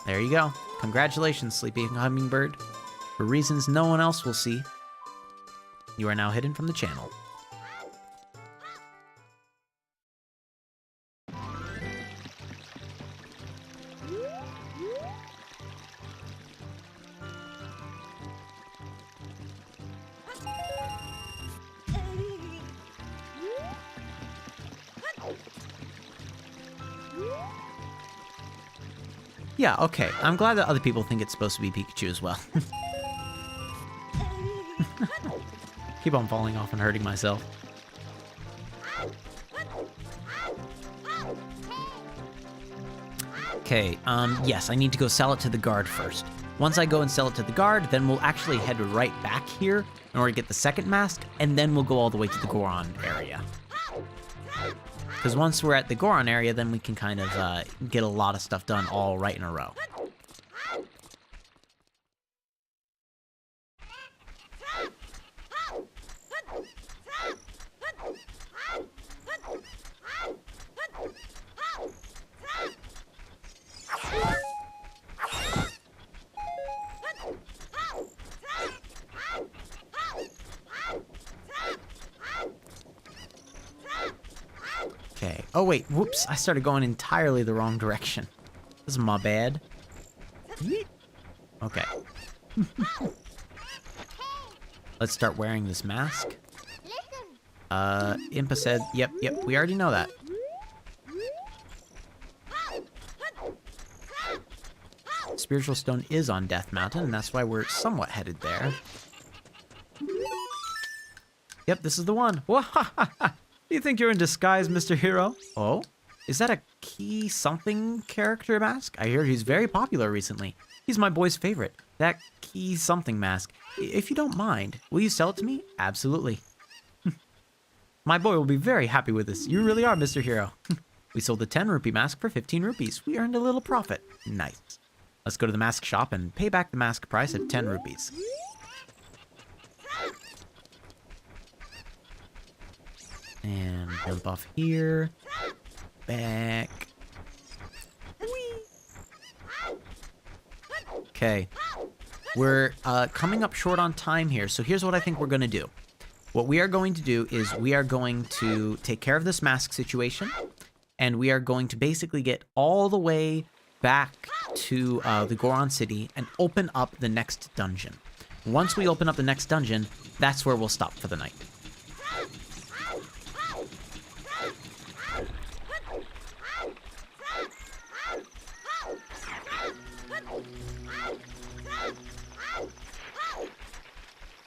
There you go. Congratulations, Sleepy Hummingbird. For reasons no one else will see, you are now hidden from the channel. Yeah, okay. I'm glad that other people think it's supposed to be Pikachu as well. Keep on falling off and hurting myself. Okay, yes, I need to go sell it to the guard first. Once I go and sell it to the guard, then we'll actually head right back here in order to get the second mask, and then we'll go all the way to the Goron area. Because once we're at the Goron area, then we can kind of get a lot of stuff done all right in a row. Okay. Oh, wait. Whoops. I started going entirely the wrong direction. This is my bad. Okay. Let's start wearing this mask. Impa said, yep, we already know that. Spiritual Stone is on Death Mountain, and that's why we're somewhat headed there. Yep, this is the one. Do you think you're in disguise, Mr. Hero? Oh? Is that a Key Something character mask? I hear he's very popular recently. He's my boy's favorite. That Key Something mask. If you don't mind, will you sell it to me? Absolutely. My boy will be very happy with this. You really are, Mr. Hero. We sold the 10 rupee mask for 15 rupees. We earned a little profit. Nice. Let's go to the mask shop and pay back the mask price of 10 rupees. And jump off here. Back. Okay. We're coming up short on time here, so here's what I think we're going to do. What we are going to do is we are going to take care of this mask situation, and we are going to basically get all the way back to the Goron City and open up the next dungeon. Once we open up the next dungeon, that's where we'll stop for the night.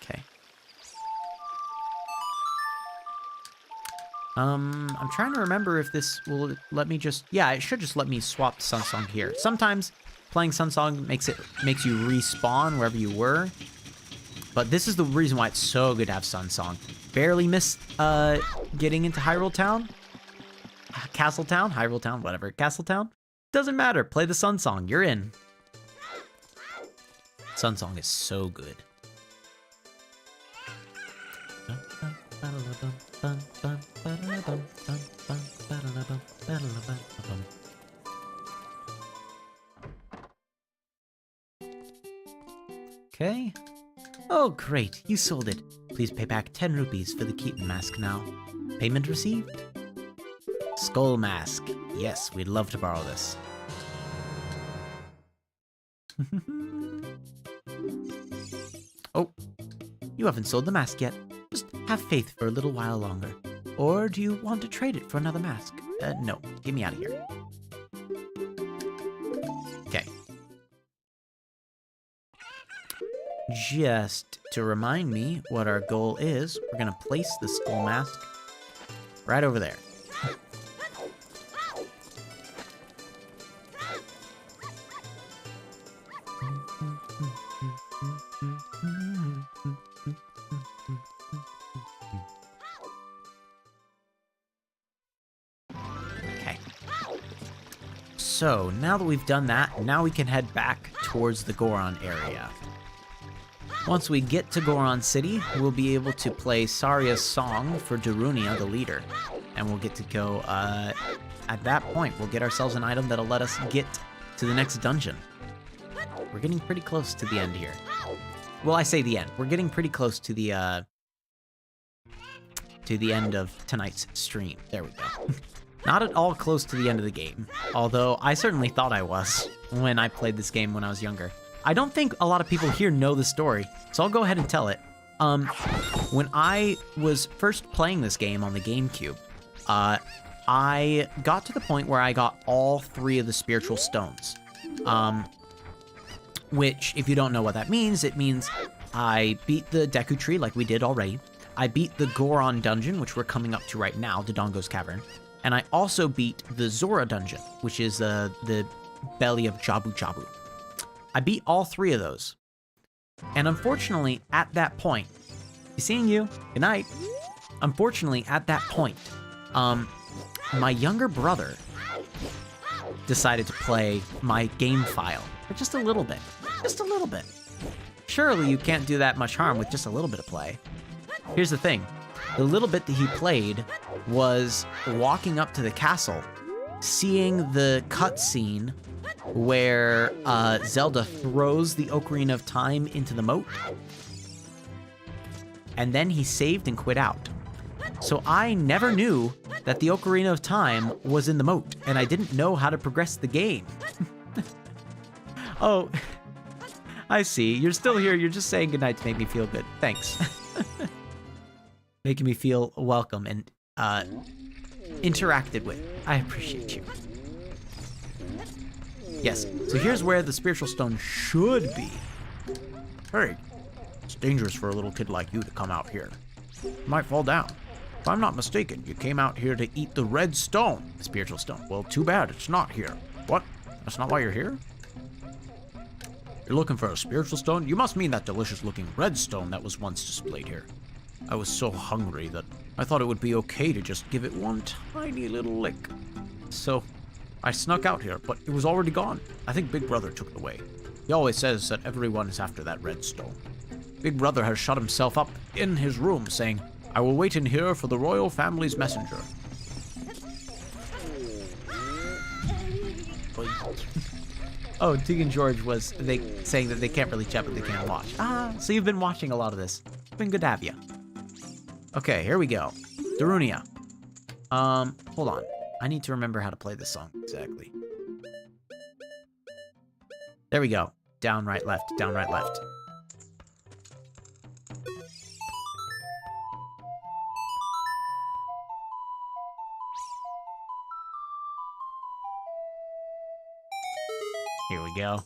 Okay. I'm trying to remember if this will let me just... Yeah, it should just let me swap Sunsong here. Sometimes playing Sunsong makes you respawn wherever you were. But this is the reason why it's so good to have Sunsong. Barely missed getting into Hyrule Town. Castle Town? Hyrule Town? Whatever. Castle Town? Doesn't matter. Play the Sunsong. You're in. Sunsong is so good. Okay. Oh, great. You sold it. Please pay back 10 rupees for the Keaton mask now. Payment received? Skull mask. Yes, we'd love to borrow this. Oh, you haven't sold the mask yet. Just have faith for a little while longer. Or do you want to trade it for another mask? No, get me out of here. Okay. Just to remind me what our goal is, we're gonna place the skull mask right over there. Okay. So, now that we've done that, now we can head back towards the Goron area. Once we get to Goron City, we'll be able to play Saria's song for Darunia, the leader. And we'll get to go, at that point, we'll get ourselves an item that'll let us get to the next dungeon. We're getting pretty close to the end here. Well, I say the end. We're getting pretty close to the end of tonight's stream. There we go. Not at all close to the end of the game, although I certainly thought I was when I played this game when I was younger. I don't think a lot of people here know the story, so I'll go ahead and tell it. When I was first playing this game on the GameCube, I got to the point where I got all 3 of the spiritual stones. Which, if you don't know what that means, it means I beat the Deku tree like we did already. I beat the Goron dungeon, which we're coming up to right now, Dodongo's Cavern. And I also beat the Zora dungeon, which is the belly of Jabu Jabu. I beat all 3 of those. And unfortunately, at that point, seeing you, good night. Unfortunately, at that point, my younger brother decided to play my game file for just a little bit. Just a little bit. Surely you can't do that much harm with just a little bit of play. Here's the thing. The little bit that he played was walking up to the castle, seeing the cutscene where Zelda throws the Ocarina of Time into the moat, and then he saved and quit out. So I never knew that the Ocarina of Time was in the moat, and I didn't know how to progress the game. Oh, I see. You're still here. You're just saying goodnight to make me feel good. Thanks. Making me feel welcome and interacted with. I appreciate you. Yes, so here's where the spiritual stone should be. Hey, it's dangerous for a little kid like you to come out here. You might fall down. If I'm not mistaken, you came out here to eat the red stone. The spiritual stone. Well, too bad it's not here. What? That's not why you're here? You're looking for a spiritual stone? You must mean that delicious-looking red stone that was once displayed here. I was so hungry that I thought it would be okay to just give it one tiny little lick. So I snuck out here, but it was already gone. I think Big Brother took it away. He always says that everyone is after that red stone. Big Brother has shut himself up in his room, saying, I will wait in here for the royal family's messenger. Oh, Tegan George was saying that they can't really chat, but they can watch. Ah, so you've been watching a lot of this. It's been good to have you. Okay, here we go. Darunia. Hold on. I need to remember how to play this song exactly. There we go. Down, right, left. Down, right, left. Here we go.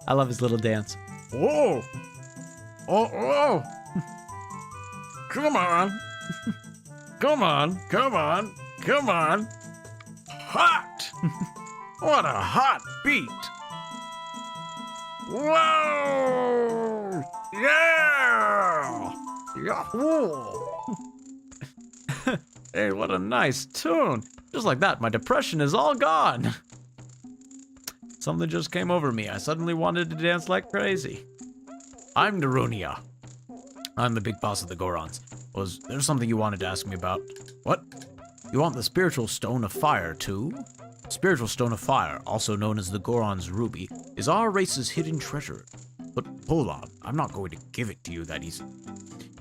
I love his little dance. Whoa! Oh! Come on! Come on! Come on! Come on! Hot! What a hot beat! Whoa! Yeah! Yahoo! Hey, what a nice tune! Just like that, my depression is all gone. Something just came over me. I suddenly wanted to dance like crazy. I'm Darunia. I'm the big boss of the Gorons. Was there something you wanted to ask me about? What? You want the spiritual stone of fire, too? Spiritual stone of fire, also known as the Goron's ruby, is our race's hidden treasure. But hold on, I'm not going to give it to you that easy.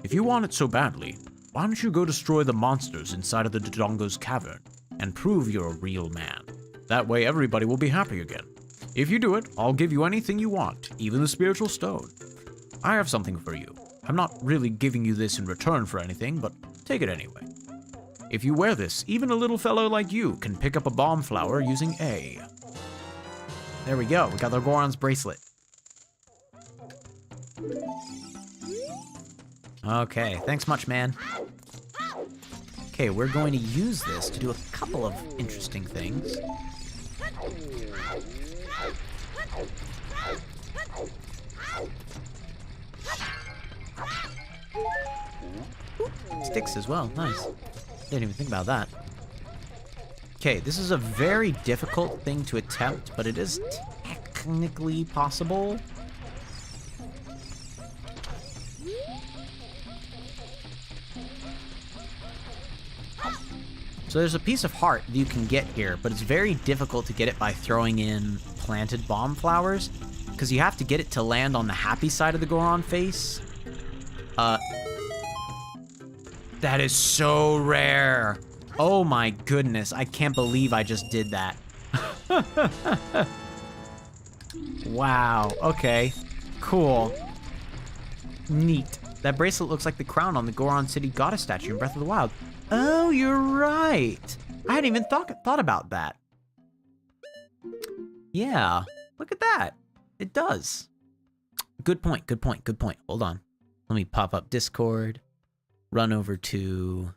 If you want it so badly, why don't you go destroy the monsters inside of the Dodongo's Cavern and prove you're a real man? That way everybody will be happy again. If you do it, I'll give you anything you want, even the spiritual stone. I have something for you. I'm not really giving you this in return for anything, but take it anyway. If you wear this, even a little fellow like you can pick up a bomb flower using A. There we go. We got the Goron's bracelet. Okay, thanks much, man. Okay, we're going to use this to do a couple of interesting things. Sticks as well, nice. Didn't even think about that. Okay, this is a very difficult thing to attempt, but it is technically possible. So there's a piece of heart that you can get here, but it's very difficult to get it by throwing in planted bomb flowers, because you have to get it to land on the happy side of the Goron face. That is so rare. Oh my goodness, I can't believe I just did that. Wow, okay. Cool. Neat. That bracelet looks like the crown on the Goron City goddess statue in Breath of the Wild. Oh, you're right. I hadn't even thought about that. Yeah, look at that. It does. Good point, good point, good point. Hold on. Let me pop up Discord, run over to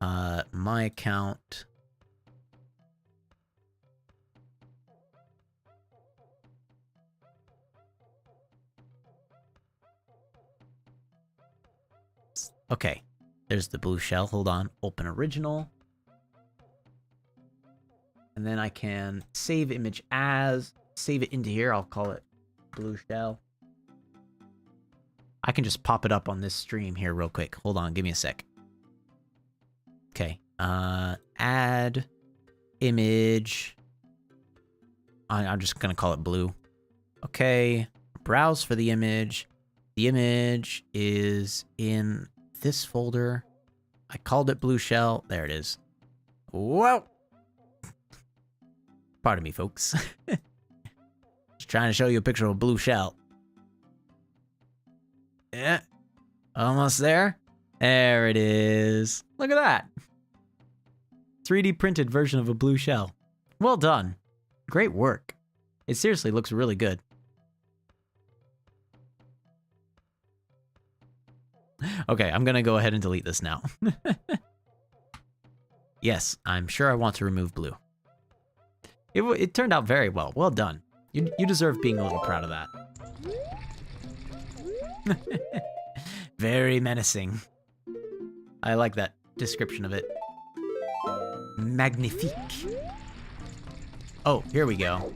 my account. Okay, there's the blue shell. Hold on, open original. And then I can save image as, save it into here. I'll call it blue shell. I can just pop it up on this stream here real quick. Hold on, give me a sec. Okay, add image. I'm just gonna call it blue. Okay, browse for the image. The image is in this folder. I called it blue shell. There it is. Whoa! Pardon me, folks. Just trying to show you a picture of a blue shell. Yeah. Almost there. There it is. Look at that. 3D printed version of a blue shell. Well done. Great work. It seriously looks really good. Okay, I'm gonna go ahead and delete this now. Yes, I'm sure I want to remove blue. It turned out very well. Well done. You deserve being a little proud of that. Very menacing. I like that description of it. Magnifique. Oh, here we go.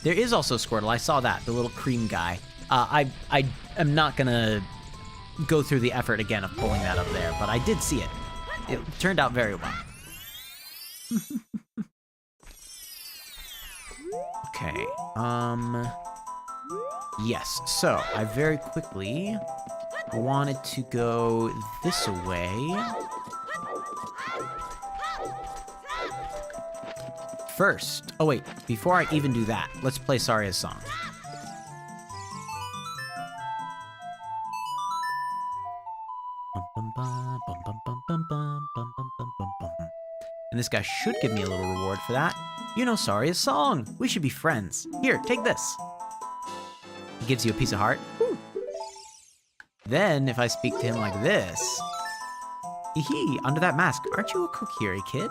There is also Squirtle. I saw that, the little cream guy. I am not gonna go through the effort again of pulling that up there, but I did see it. It turned out very well. Okay, yes, so I very quickly wanted to go this way. First, oh wait, before I even do that, let's play Saria's song. And this guy should give me a little reward for that. You know Saria's song. We should be friends. Here, take this. He gives you a piece of heart. Woo. Then, if I speak to him like this, hee, under that mask, aren't you a Kokiri kid?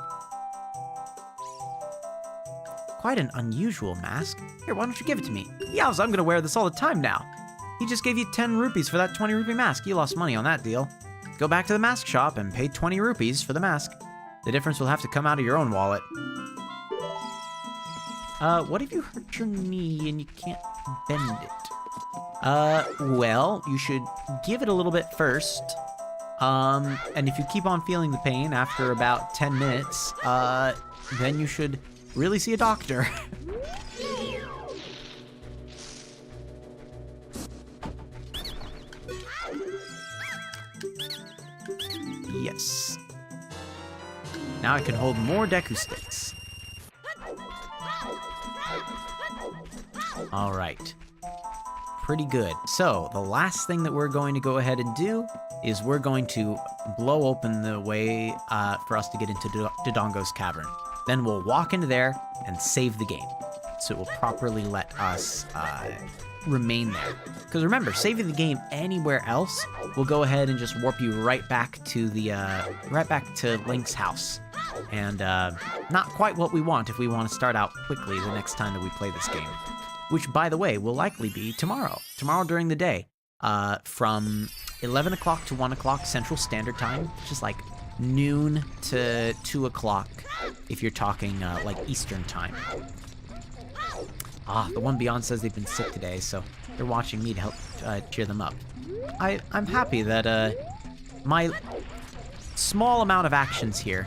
Quite an unusual mask. Here, why don't you give it to me? Yowza, I'm gonna wear this all the time now. He just gave you 10 rupees for that 20 rupee mask. You lost money on that deal. Go back to the mask shop and pay 20 rupees for the mask. The difference will have to come out of your own wallet. What if you hurt your knee and you can't bend it? Well, you should give it a little bit first. And if you keep on feeling the pain after about 10 minutes, then you should really see a doctor. Yes. Now I can hold more Deku sticks. All right. Pretty good. So the last thing that we're going to go ahead and do is we're going to blow open the way for us to get into Dodongo's cavern. Then we'll walk into there and save the game. So it will properly let us remain there. Because remember, saving the game anywhere else will go ahead and just warp you right back to the Link's house. And not quite what we want if we want to start out quickly the next time that we play this game. Which, by the way, will likely be tomorrow. Tomorrow during the day. From 11 o'clock to 1 o'clock Central Standard Time, which is like noon to 2 o'clock if you're talking like Eastern Time. The one beyond says they've been sick today, so they're watching me to help cheer them up. I'm happy that my small amount of actions here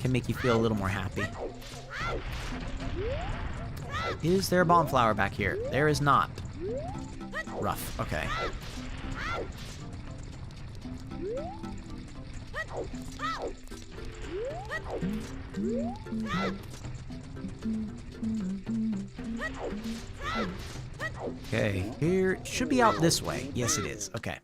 can make you feel a little more happy. Is there a bomb flower back here? There is not. Rough, okay. Okay, here it should be out this way. Yes, it is. Okay.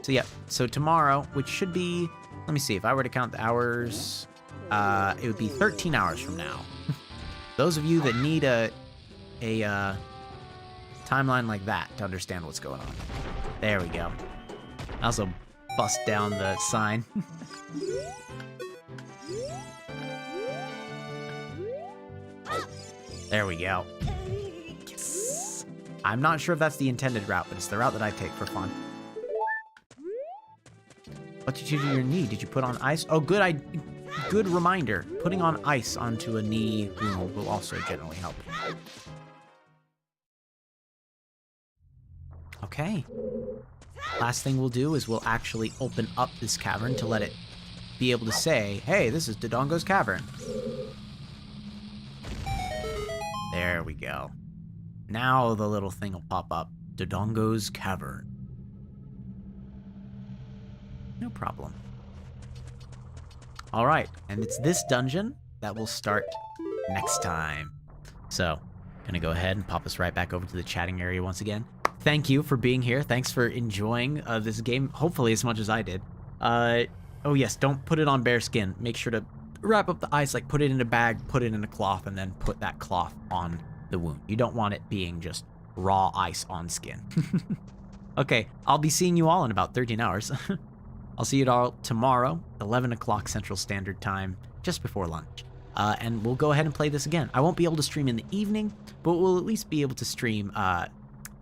So yeah, so tomorrow, which should be, let me see, if I were to count the hours, it would be 13 hours from now. Those of you that need a timeline like that to understand what's going on. There we go. I also bust down the sign. There we go. Yes. I'm not sure if that's the intended route, but it's the route that I take for fun. What did you do to your knee? Did you put on ice? Oh, good reminder. Putting on ice onto a knee wound will also generally help. Okay. Last thing we'll do is we'll actually open up this cavern to let it be able to say, hey, this is Dodongo's Cavern. There we go. Now the little thing will pop up. Dodongo's Cavern. No problem. All right, and it's this dungeon that will start next time. So, gonna go ahead and pop us right back over to the chatting area once again. Thank you for being here. Thanks for enjoying this game, hopefully as much as I did. Oh yes, don't put it on bare skin. Make sure to wrap up the ice, like put it in a bag, put it in a cloth, and then put that cloth on the wound. You don't want it being just raw ice on skin. Okay, I'll be seeing you all in about 13 hours. I'll see you all tomorrow, 11 o'clock Central Standard Time, just before lunch. And we'll go ahead and play this again. I won't be able to stream in the evening, but we'll at least be able to stream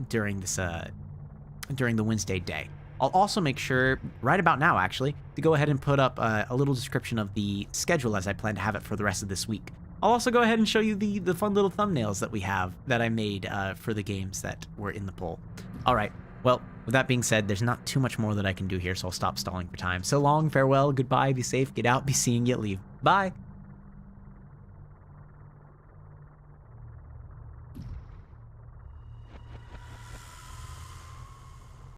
during the Wednesday day. I'll also make sure, right about now actually, to go ahead and put up a little description of the schedule as I plan to have it for the rest of this week. I'll also go ahead and show you the fun little thumbnails that we have that I made for the games that were in the poll. All right, well, with that being said, there's not too much more that I can do here, so I'll stop stalling for time. So long, farewell, goodbye, be safe, get out, be seeing you, leave. Bye!